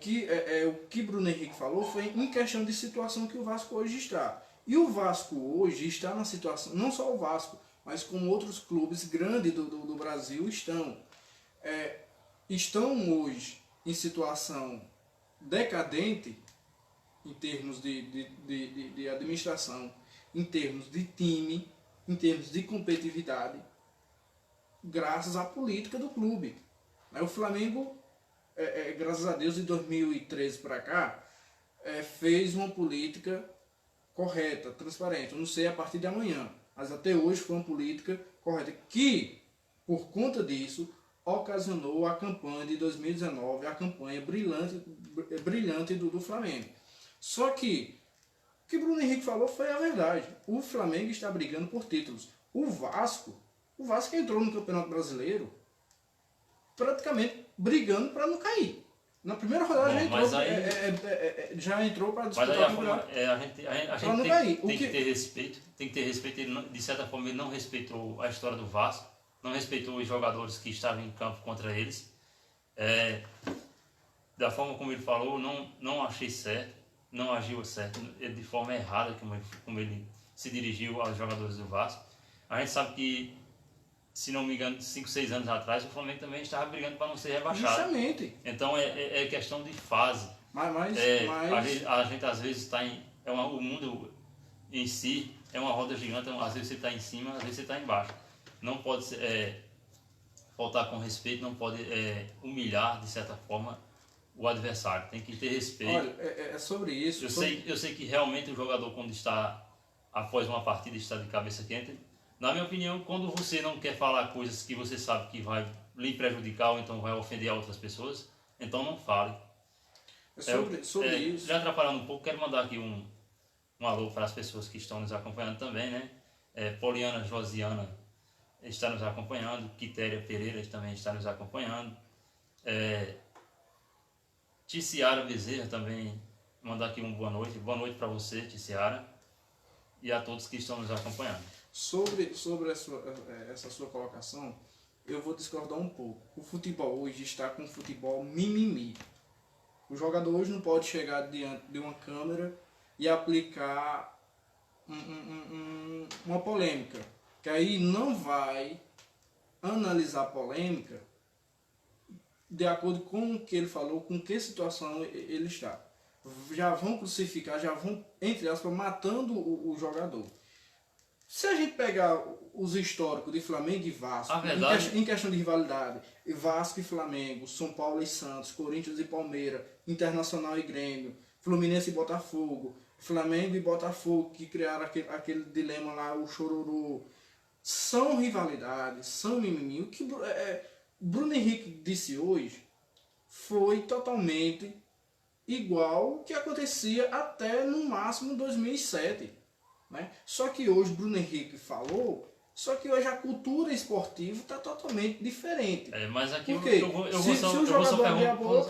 que Bruno Henrique falou foi em questão de situação que o Vasco hoje está. E o Vasco hoje está na situação, não só o Vasco, mas como outros clubes grandes do Brasil estão hoje em situação decadente em termos de administração, em termos de time, em termos de competitividade, graças à política do clube. O Flamengo, graças a Deus, de 2013 para cá, fez uma política correta, transparente. Eu não sei a partir de amanhã, mas até hoje foi uma política correta que, por conta disso, ocasionou a campanha de 2019, a campanha brilhante do Flamengo. Só que o que Bruno Henrique falou foi a verdade. O Flamengo está brigando por títulos. O Vasco entrou no Campeonato Brasileiro praticamente brigando para não cair. Na primeira rodada já entrou para disputar o campeonato. A gente tem que ter respeito. Tem que ter respeito. Ele, de certa forma, ele não respeitou a história do Vasco, não respeitou os jogadores que estavam em campo contra eles. Da forma como ele falou, não achei certo, não agiu certo, de forma errada como ele se dirigiu aos jogadores do Vasco. A gente sabe que, se não me engano, 5, 6 anos atrás, o Flamengo também estava brigando para não ser rebaixado. Justamente. Então é questão de fase. Mas a gente às vezes está o mundo em si é uma roda gigante, às vezes você está em cima, às vezes você está embaixo. Não pode faltar com respeito, não pode humilhar, de certa forma, o adversário. Tem que ter respeito. Olha, é sobre isso. Eu sei que realmente o jogador, quando está após uma partida, está de cabeça quente. Na minha opinião, quando você não quer falar coisas que você sabe que vai lhe prejudicar ou então vai ofender a outras pessoas, então não fale. Sobre isso. Já atrapalhando um pouco, quero mandar aqui um alô para as pessoas que estão nos acompanhando também, né? Poliana Josiana está nos acompanhando, Quitéria Pereira também está nos acompanhando, Ticiara Bezerra também, mandar aqui boa noite para você, Ticiara, e a todos que estão nos acompanhando. Sobre essa sua colocação, eu vou discordar um pouco. O futebol hoje está com futebol mimimi. O jogador hoje não pode chegar diante de uma câmera e aplicar uma polêmica, que aí não vai analisar a polêmica de acordo com o que ele falou, com que situação ele está. Já vão crucificar, já vão, entre aspas, matando o jogador. Se a gente pegar os históricos de Flamengo e Vasco, em questão de rivalidade, Vasco e Flamengo, São Paulo e Santos, Corinthians e Palmeiras, Internacional e Grêmio, Fluminense e Botafogo, Flamengo e Botafogo, que criaram aquele dilema lá, o chororô, são rivalidades, são mimimi. O que Bruno Henrique disse hoje foi totalmente igual o que acontecia até no máximo 2007. Né? Só que hoje Bruno Henrique falou, só que hoje a cultura esportiva está totalmente diferente. Mas aqui Porque eu vou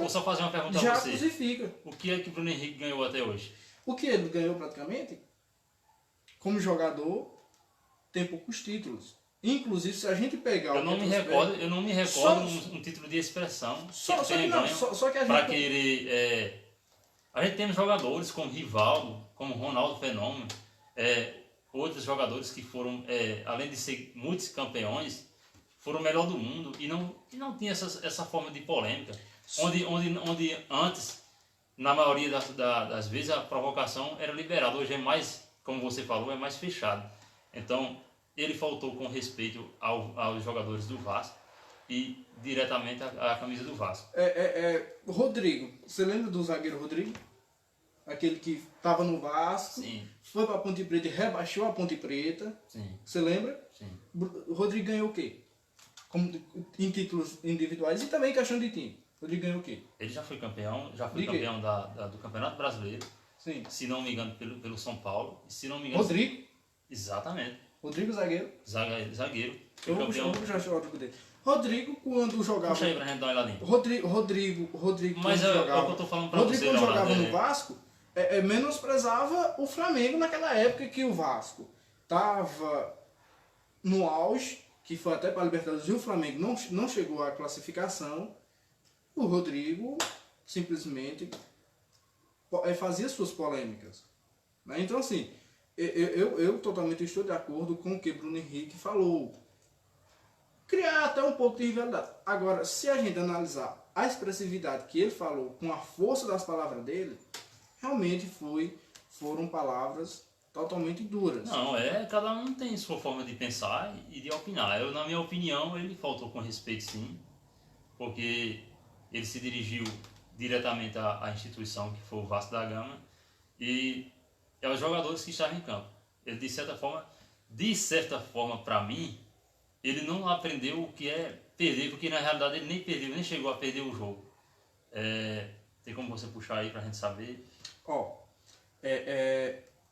só fazer uma pergunta a você. Crucifica. O que é que Bruno Henrique ganhou até hoje? O que ele ganhou praticamente? Como jogador, tem poucos títulos. Inclusive, se a gente pegar eu não me recordo um título de expressão para que ele... A gente tem jogadores como Rivaldo, como Ronaldo Fenômeno, outros jogadores que foram, além de ser muitos campeões, foram o melhor do mundo e não tinha essa forma de polêmica. Onde antes, na maioria das vezes, a provocação era liberada. Hoje é mais, como você falou, é mais fechado. Então, ele faltou com respeito aos jogadores do Vasco. e diretamente a camisa do Vasco. Rodrigo, você lembra do zagueiro Rodrigo? Aquele que estava no Vasco, Sim, foi para a Ponte Preta e rebaixou a Ponte Preta. sim, Você lembra? sim. O Rodrigo ganhou o quê? Em títulos individuais e também em questão de time. O Rodrigo ganhou o quê? Ele já foi campeão De quê? campeão do Campeonato Brasileiro, Sim. se não me engano, pelo São Paulo. E se não me engano, Rodrigo? exatamente. Rodrigo zagueiro. Zagueiro. Foi Eu vou campeão. puxar o Rodrigo dele. Rodrigo, quando jogava. Puxa aí pra gente dar uma olhadinha. Rodrigo Mas quando é o jogava. que eu tô falando pra Rodrigo, você, quando Leonardo. jogava no Vasco, menosprezava o Flamengo naquela época que o Vasco tava no auge, que foi até para a Libertadores e o Flamengo não chegou à classificação. O Rodrigo simplesmente fazia suas polêmicas. Né? Então, assim, eu totalmente estou de acordo com o que Bruno Henrique falou. Criar até um pouco de rivalidade. Agora, se a gente analisar a expressividade que ele falou com a força das palavras dele, realmente foram palavras totalmente duras. Não, cada um tem sua forma de pensar e de opinar. Na minha opinião, ele faltou com respeito, sim, porque ele se dirigiu diretamente à instituição que foi o Vasco da Gama e aos jogadores que estavam em campo. Ele, de certa forma, para mim, ele não aprendeu o que é perder, porque na realidade ele nem perdeu, nem chegou a perder o jogo. Tem como você puxar aí pra gente saber?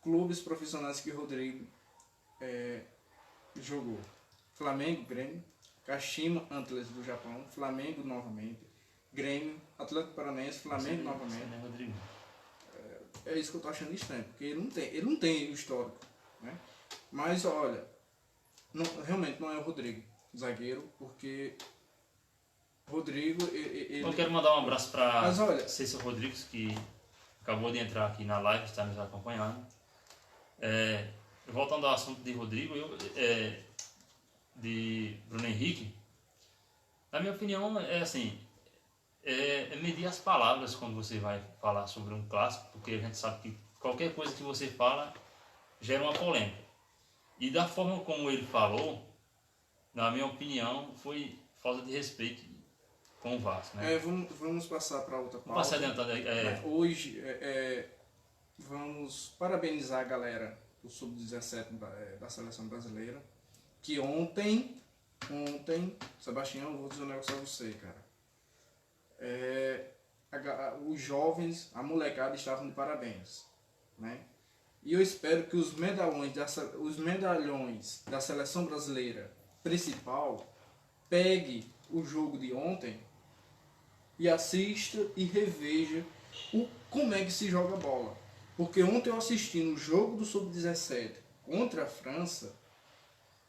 Clubes profissionais que Rodrigo jogou: Flamengo, Grêmio, Kashima Antlers do Japão, Flamengo novamente, Grêmio, Atlético Paranaense, Flamengo novamente. Não é Rodrigo. É isso que eu tô achando estranho, porque ele não tem o histórico, né? Mas olha, realmente não é o Rodrigo, zagueiro, porque Rodrigo ele... Eu quero mandar um abraço para Mas olha, Cícero Rodrigues, que acabou de entrar aqui na live, está nos acompanhando. Voltando ao assunto de Rodrigo, de Bruno Henrique, na minha opinião, medir as palavras quando você vai falar sobre um clássico, porque a gente sabe que qualquer coisa que você fala gera uma polêmica. E da forma como ele falou, na minha opinião, foi falta de respeito com o Vasco, né? Vamos passar para outra pauta. Vamos passar adiantando aí. Hoje, vamos parabenizar a galera do Sub-17 da Seleção Brasileira, que ontem, Sebastião, eu vou dizer um negócio a você, cara. Os jovens, a molecada estavam de parabéns, né? E eu espero que os medalhões da Seleção Brasileira principal pegue o jogo de ontem e assista e reveja como é que se joga bola. Porque ontem eu assisti no jogo do Sub-17 contra a França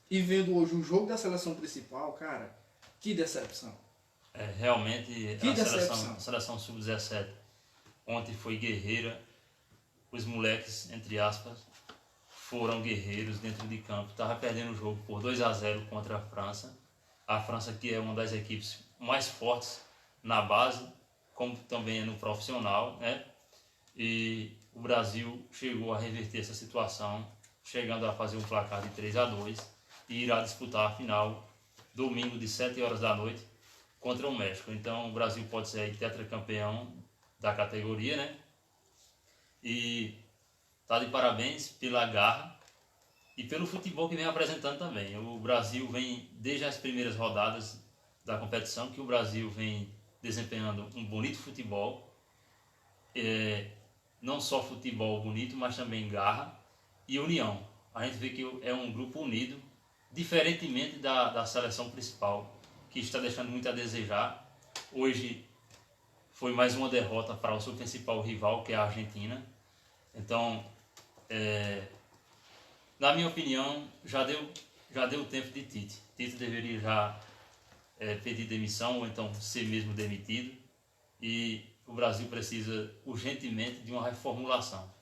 e vendo hoje o jogo da seleção principal, cara, que decepção. Realmente, Que a seleção Sub-17 ontem foi guerreira. Os moleques, entre aspas, foram guerreiros dentro de campo. Estava perdendo o jogo por 2-0 contra a França. A França, que é uma das equipes mais fortes na base, como também no profissional, né? E o Brasil chegou a reverter essa situação, chegando a fazer um placar de 3-2 e irá disputar a final domingo de 7 horas da noite contra o México. Então o Brasil pode ser aí tetracampeão da categoria, né? E tá de parabéns pela garra e pelo futebol que vem apresentando também. O Brasil vem, desde as primeiras rodadas da competição, que o Brasil vem desempenhando um bonito futebol. Não só futebol bonito, mas também garra e união. A gente vê que é um grupo unido, diferentemente da seleção principal, que está deixando muito a desejar. Hoje foi mais uma derrota para o seu principal rival, que é a Argentina. Então, na minha opinião, já deu tempo de Tite. Tite deveria já pedir demissão ou então ser mesmo demitido. E o Brasil precisa urgentemente de uma reformulação.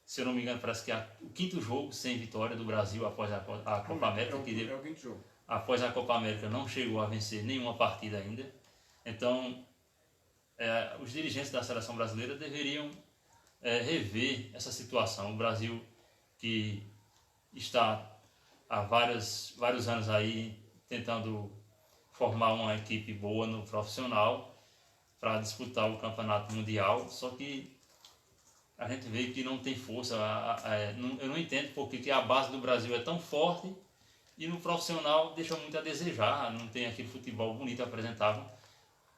Se eu não me engano, parece que é o quinto jogo sem vitória do Brasil após a Copa América. É o quinto jogo. Após a Copa América não chegou a vencer nenhuma partida ainda. Então, os dirigentes da seleção brasileira deveriam rever essa situação. O Brasil, que está há vários anos aí tentando formar uma equipe boa no profissional para disputar o campeonato mundial, só que a gente vê que não tem força. Eu não entendo porque que a base do Brasil é tão forte e no profissional deixa muito a desejar, não tem aquele futebol bonito, apresentável,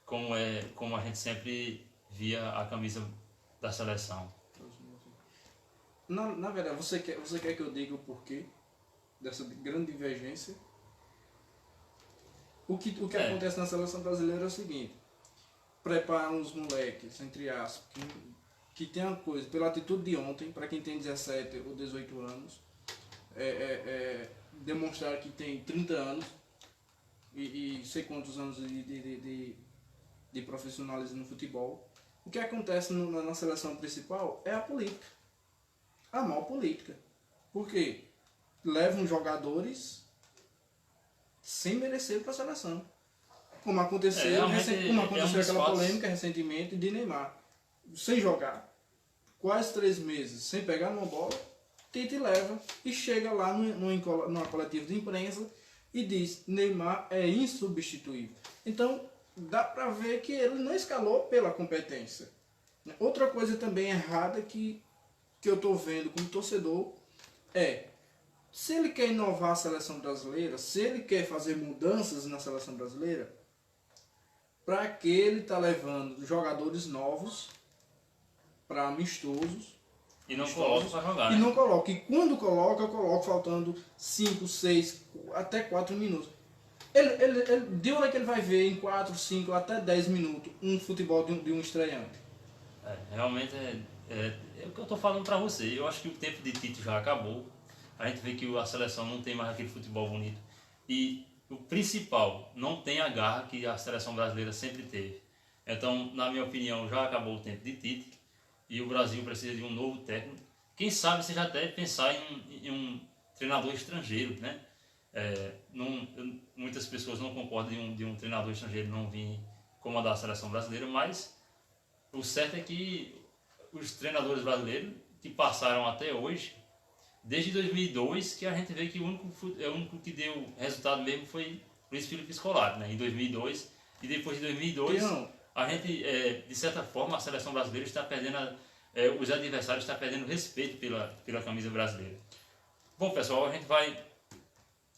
como a gente sempre via a camisa da seleção. Na verdade, você quer que eu diga o porquê dessa grande divergência? O que acontece na seleção brasileira é o seguinte: preparam os moleques, entre aspas, que tem uma coisa, pela atitude de ontem, para quem tem 17 ou 18 anos, demonstrar que tem 30 anos e sei quantos anos de profissionalismo no futebol. O que acontece na seleção principal é a política, a mal política. Por quê? Levam jogadores sem merecer para a seleção. Como aconteceu aquela polêmica recentemente de Neymar. Sem jogar, quase 3 meses, sem pegar uma bola, Tite leva e chega lá numa coletiva de imprensa e diz: Neymar é insubstituível. Então, dá para ver que ele não escalou pela competência. Outra coisa também errada que eu estou vendo como torcedor é: se ele quer inovar a seleção brasileira, se ele quer fazer mudanças na seleção brasileira, para que ele está levando jogadores novos para amistosos e não coloca para jogar, e não coloca. E quando coloca faltando 5, 6, até 4 minutos. De hora que ele vai ver em 4, 5, até 10 minutos um futebol de um estreante? Realmente é o que eu estou falando para você. Eu acho que o tempo de Tite já acabou. A gente vê que a seleção não tem mais aquele futebol bonito. E o principal, não tem a garra que a seleção brasileira sempre teve. Então, na minha opinião, já acabou o tempo de Tite. E o Brasil precisa de um novo técnico. Quem sabe seja até pensar em um treinador estrangeiro, né? Muitas pessoas não concordam de um treinador estrangeiro não vir comandar a seleção brasileira, mas o certo é que os treinadores brasileiros que passaram até hoje, desde 2002, que a gente vê que o único que deu resultado mesmo foi Luiz Felipe Scolari, né? Em 2002, e depois de 2002... a gente, de certa forma, a seleção brasileira está perdendo, os adversários estão perdendo respeito pela camisa brasileira. Bom, pessoal, a gente vai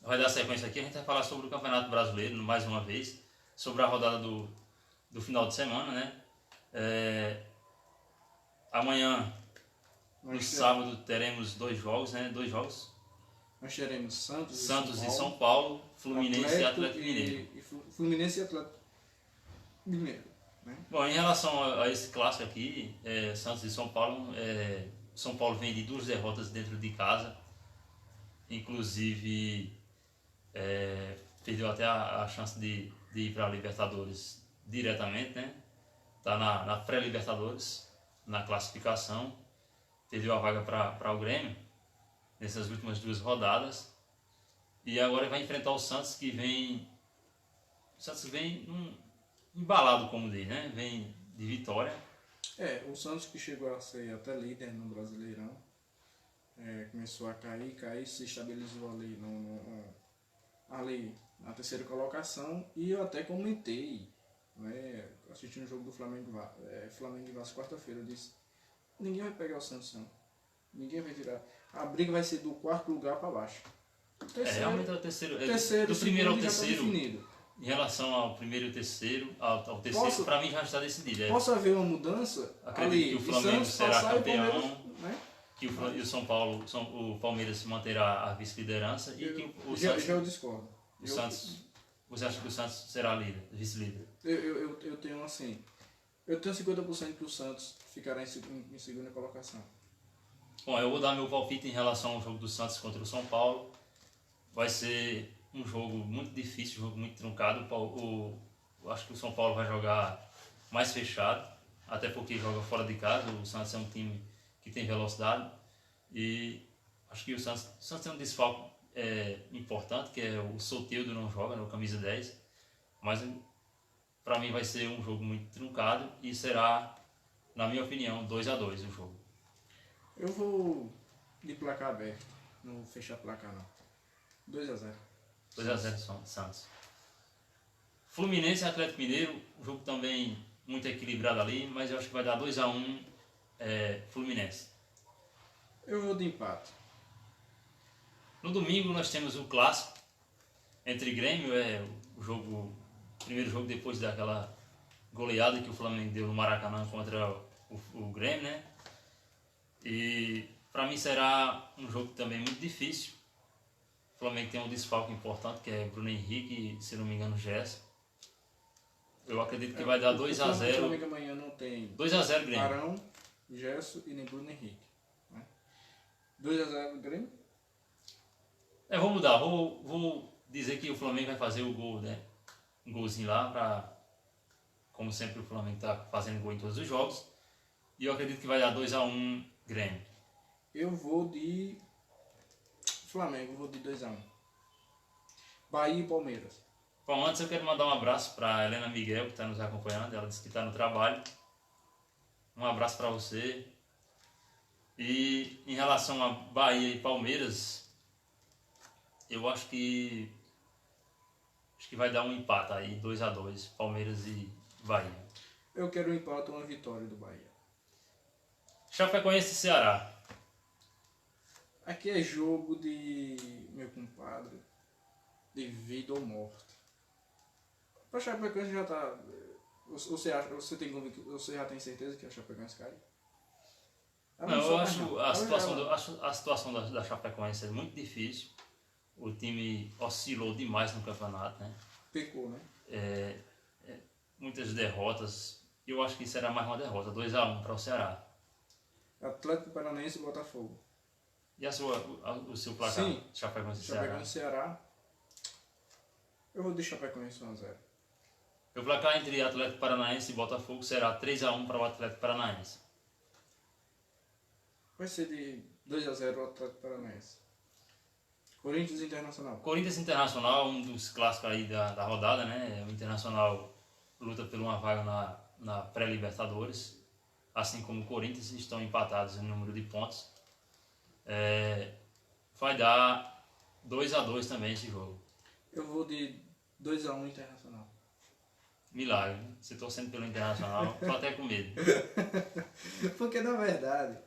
dar sequência aqui, a gente vai falar sobre o Campeonato Brasileiro, mais uma vez, sobre a rodada do final de semana, né? Amanhã, no sábado, teremos 2 jogos, né? 2 jogos. Nós teremos Santos e São Paulo, Fluminense e Atlético Mineiro. Fluminense e Atlético Mineiro. Bom, em relação a esse clássico aqui, Santos e São Paulo, São Paulo vem de 2 derrotas dentro de casa, inclusive perdeu até a chance de ir para a Libertadores diretamente, né? Está na pré-Libertadores, na classificação, perdeu a vaga para o Grêmio nessas últimas 2 rodadas, e agora vai enfrentar o Santos, que vem... O Santos vem embalado, como diz, né? Vem de vitória. O Santos, que chegou a ser até líder no Brasileirão, começou a cair, se estabilizou ali na 3ª colocação, e eu até comentei, né, assistindo o jogo do Flamengo e Vasco quarta-feira, eu disse: ninguém vai pegar o Santos, não. Ninguém vai tirar. A briga vai ser do 4º lugar para baixo. Realmente é o terceiro. Do primeiro ao terceiro. Em relação ao primeiro e o terceiro, ao terceiro, para mim já está decidido. Posso haver uma mudança? Acredito que o Flamengo será campeão, né? que o São Paulo, o Palmeiras manterá a vice-liderança e que o Santos... Já eu discordo. Você acha que o Santos será vice-líder? Eu tenho assim... Eu tenho 50% que o Santos ficará em 2ª colocação. Bom, eu vou dar meu palpite em relação ao jogo do Santos contra o São Paulo. Vai ser um jogo muito difícil, um jogo muito truncado. Eu acho que o São Paulo vai jogar mais fechado, até porque joga fora de casa. O Santos é um time que tem velocidade e acho que o Santos tem um desfalque importante, que é o Soteldo, não joga, no camisa 10, mas para mim vai ser um jogo muito truncado e será, na minha opinião, 2-2 o jogo. Eu vou de placar aberto, não vou fechar placar não. 2-0. 2-0 Santos. Fluminense e Atlético Mineiro, um jogo também muito equilibrado ali, mas eu acho que vai dar 2-1 Fluminense. Eu vou de empate. No domingo nós temos o clássico entre Grêmio, o primeiro jogo depois daquela goleada que o Flamengo deu no Maracanã contra o Grêmio, né? E para mim será um jogo também muito difícil. O Flamengo tem um desfalque importante que é Bruno Henrique e, se não me engano, Gerson. Eu acredito que vai dar 2-0. O Flamengo amanhã não tem 2-0 Grêmio. Arão, Gerson e nem Bruno Henrique. Né? 2-0 Grêmio? Vou mudar. Vou dizer que o Flamengo vai fazer o gol, né? Um golzinho lá, como sempre o Flamengo está fazendo gol em todos os jogos. E eu acredito que vai dar 2-1 Grêmio. Eu vou de Flamengo, vou de 2-1. Bahia e Palmeiras. Bom, antes eu quero mandar um abraço para a Helena Miguel, que está nos acompanhando. Ela disse que está no trabalho. Um abraço para você. E em relação a Bahia e Palmeiras, eu acho que vai dar um empate aí, 2-2, Palmeiras e Bahia. Eu quero um empate ou uma vitória do Bahia. Chapecoense e Ceará. Aqui é jogo de, meu compadre, de vida ou morte. Para a Chapecoense já está... Você já tem certeza que a Chapecoense cai? Não, eu acho a situação da Chapecoense é muito difícil. O time oscilou demais no campeonato, né? Pecou, né? Muitas derrotas. Eu acho que será mais uma derrota, 2-1 para o Ceará. Atlético Paranaense e Botafogo. E o seu placar? Sim. Chapecoense e Chapecoense e Ceará. Eu vou de Chapecoense 1-0. O placar entre Atlético Paranaense e Botafogo será 3-1 para o Atlético Paranaense. Vai ser de 2-0 o Atlético Paranaense. Corinthians Internacional. Corinthians Internacional, um dos clássicos aí da rodada, né? O Internacional luta por uma vaga na pré-Libertadores. Assim como o Corinthians, estão empatados em número de pontos. Vai dar 2-2 também esse jogo. Eu vou de 2-1 Internacional. Milagre. Você torcendo pelo Internacional, tô até com medo. Porque na verdade,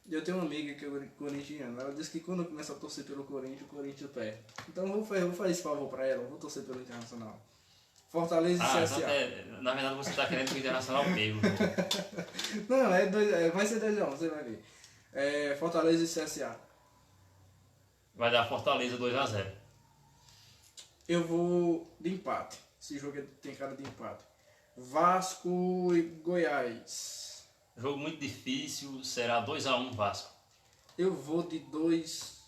eu tenho uma amiga que é corintiana. Ela disse que quando começa a torcer pelo Corinthians, o Corinthians perde. Então eu vou fazer esse favor pra ela, eu vou torcer pelo Internacional. Fortaleza e CSA. Na verdade você está querendo que o Internacional perca. Não, vai ser 2-1, você vai ver. Fortaleza e CSA. Vai dar Fortaleza 2-0. Eu vou de empate. Esse jogo tem cara de empate. Vasco e Goiás. Jogo muito difícil, será 2-1 Vasco. Eu vou de 2.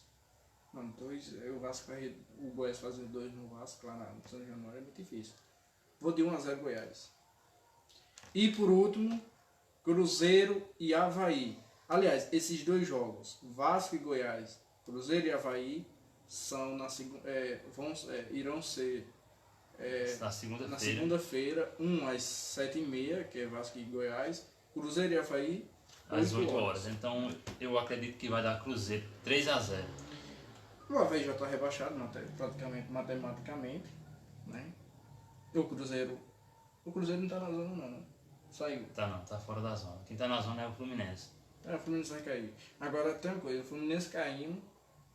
Não, 2. O Vasco vai. O Goiás fazer 2 no Vasco lá no São Januário é muito difícil. Vou de 1-0 Goiás. E por último, Cruzeiro e Avaí. Aliás, esses dois jogos, Vasco e Goiás, Cruzeiro e Avaí, são irão ser na segunda-feira. Às 7h30, que é Vasco e Goiás, Cruzeiro e Avaí, às 8 horas. Então eu acredito que vai dar Cruzeiro 3-0. O Avaí já está rebaixado, praticamente, matematicamente, né? O Cruzeiro não está na zona não, né? Saiu. Tá fora da zona. Quem tá na zona é o Fluminense. O Fluminense vai cair. Agora tem uma coisa, o Fluminense caindo,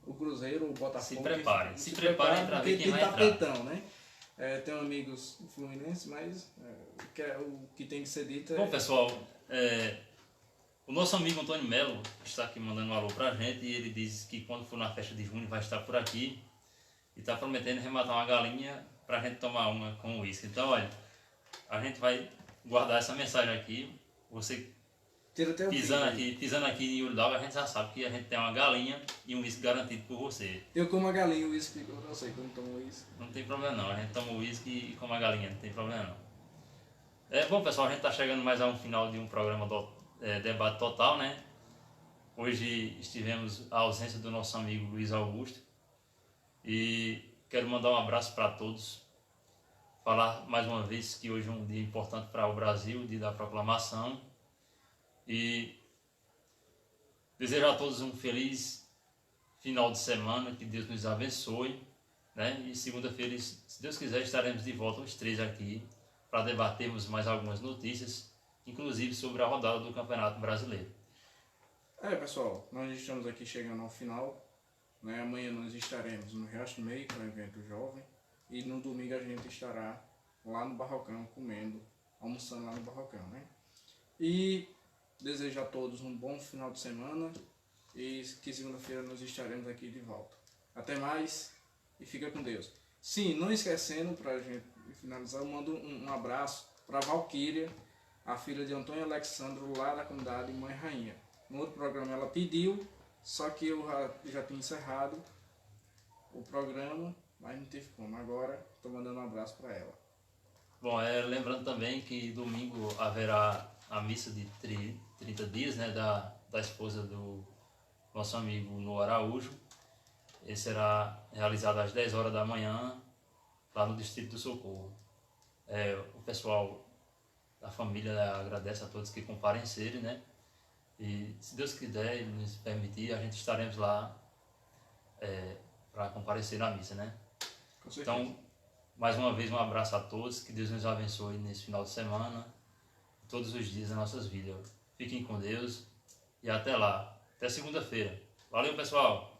o Cruzeiro, o Botafogo... Se preparem para ver quem vai entrar. Tapetão, né? Tenho amigos fluminenses, mas o que tem que ser dito é... Bom, pessoal, o nosso amigo Antônio Melo está aqui mandando um alô pra gente e ele diz que quando for na festa de junho vai estar por aqui e está prometendo rematar uma galinha pra gente tomar uma com uísque. Então, olha, a gente vai guardar essa mensagem aqui. Você pisando aqui em Uruguai, a gente já sabe que a gente tem uma galinha e um uísque garantido por você. Eu como a galinha e o uísque, eu não sei como tomo uísque. Não tem problema não, a gente toma o uísque e come a galinha, não tem problema não. Bom pessoal, a gente está chegando mais a um final de um programa do Debate Total, né? Hoje estivemos a ausência do nosso amigo Luiz Augusto e quero mandar um abraço para todos. Falar mais uma vez que hoje é um dia importante para o Brasil, o dia da proclamação. E desejo a todos um feliz final de semana, que Deus nos abençoe, né? E segunda-feira, se Deus quiser, estaremos de volta os três aqui para debatermos mais algumas notícias, inclusive sobre a rodada do Campeonato Brasileiro. Pessoal, nós estamos aqui chegando ao final, né? Amanhã nós estaremos no Riacho do Meio, com o evento jovem, e no domingo a gente estará lá no Barrocão comendo, almoçando lá no Barrocão, né? E desejo a todos um bom final de semana e que segunda-feira nós estaremos aqui de volta. Até mais e fica com Deus. Sim, não esquecendo, para a gente finalizar, eu mando um abraço para Valquíria, a filha de Antônio Alexandro, lá da comunidade Mãe Rainha. No outro programa ela pediu, só que eu já tinha encerrado o programa, mas não teve como. Agora estou mandando um abraço para ela. Bom, lembrando também que domingo haverá a missa de 30 dias, né, da esposa do nosso amigo No Araújo. Ele será realizado às 10 horas da manhã, lá no Distrito do Socorro. O pessoal da família agradece a todos que comparecerem, né? E se Deus quiser e nos permitir, a gente estaremos lá para comparecer na missa, né? Com certeza. Então, mais uma vez, um abraço a todos, que Deus nos abençoe nesse final de semana, todos os dias das nossas vidas. Fiquem com Deus e até lá. Até segunda-feira. Valeu, pessoal!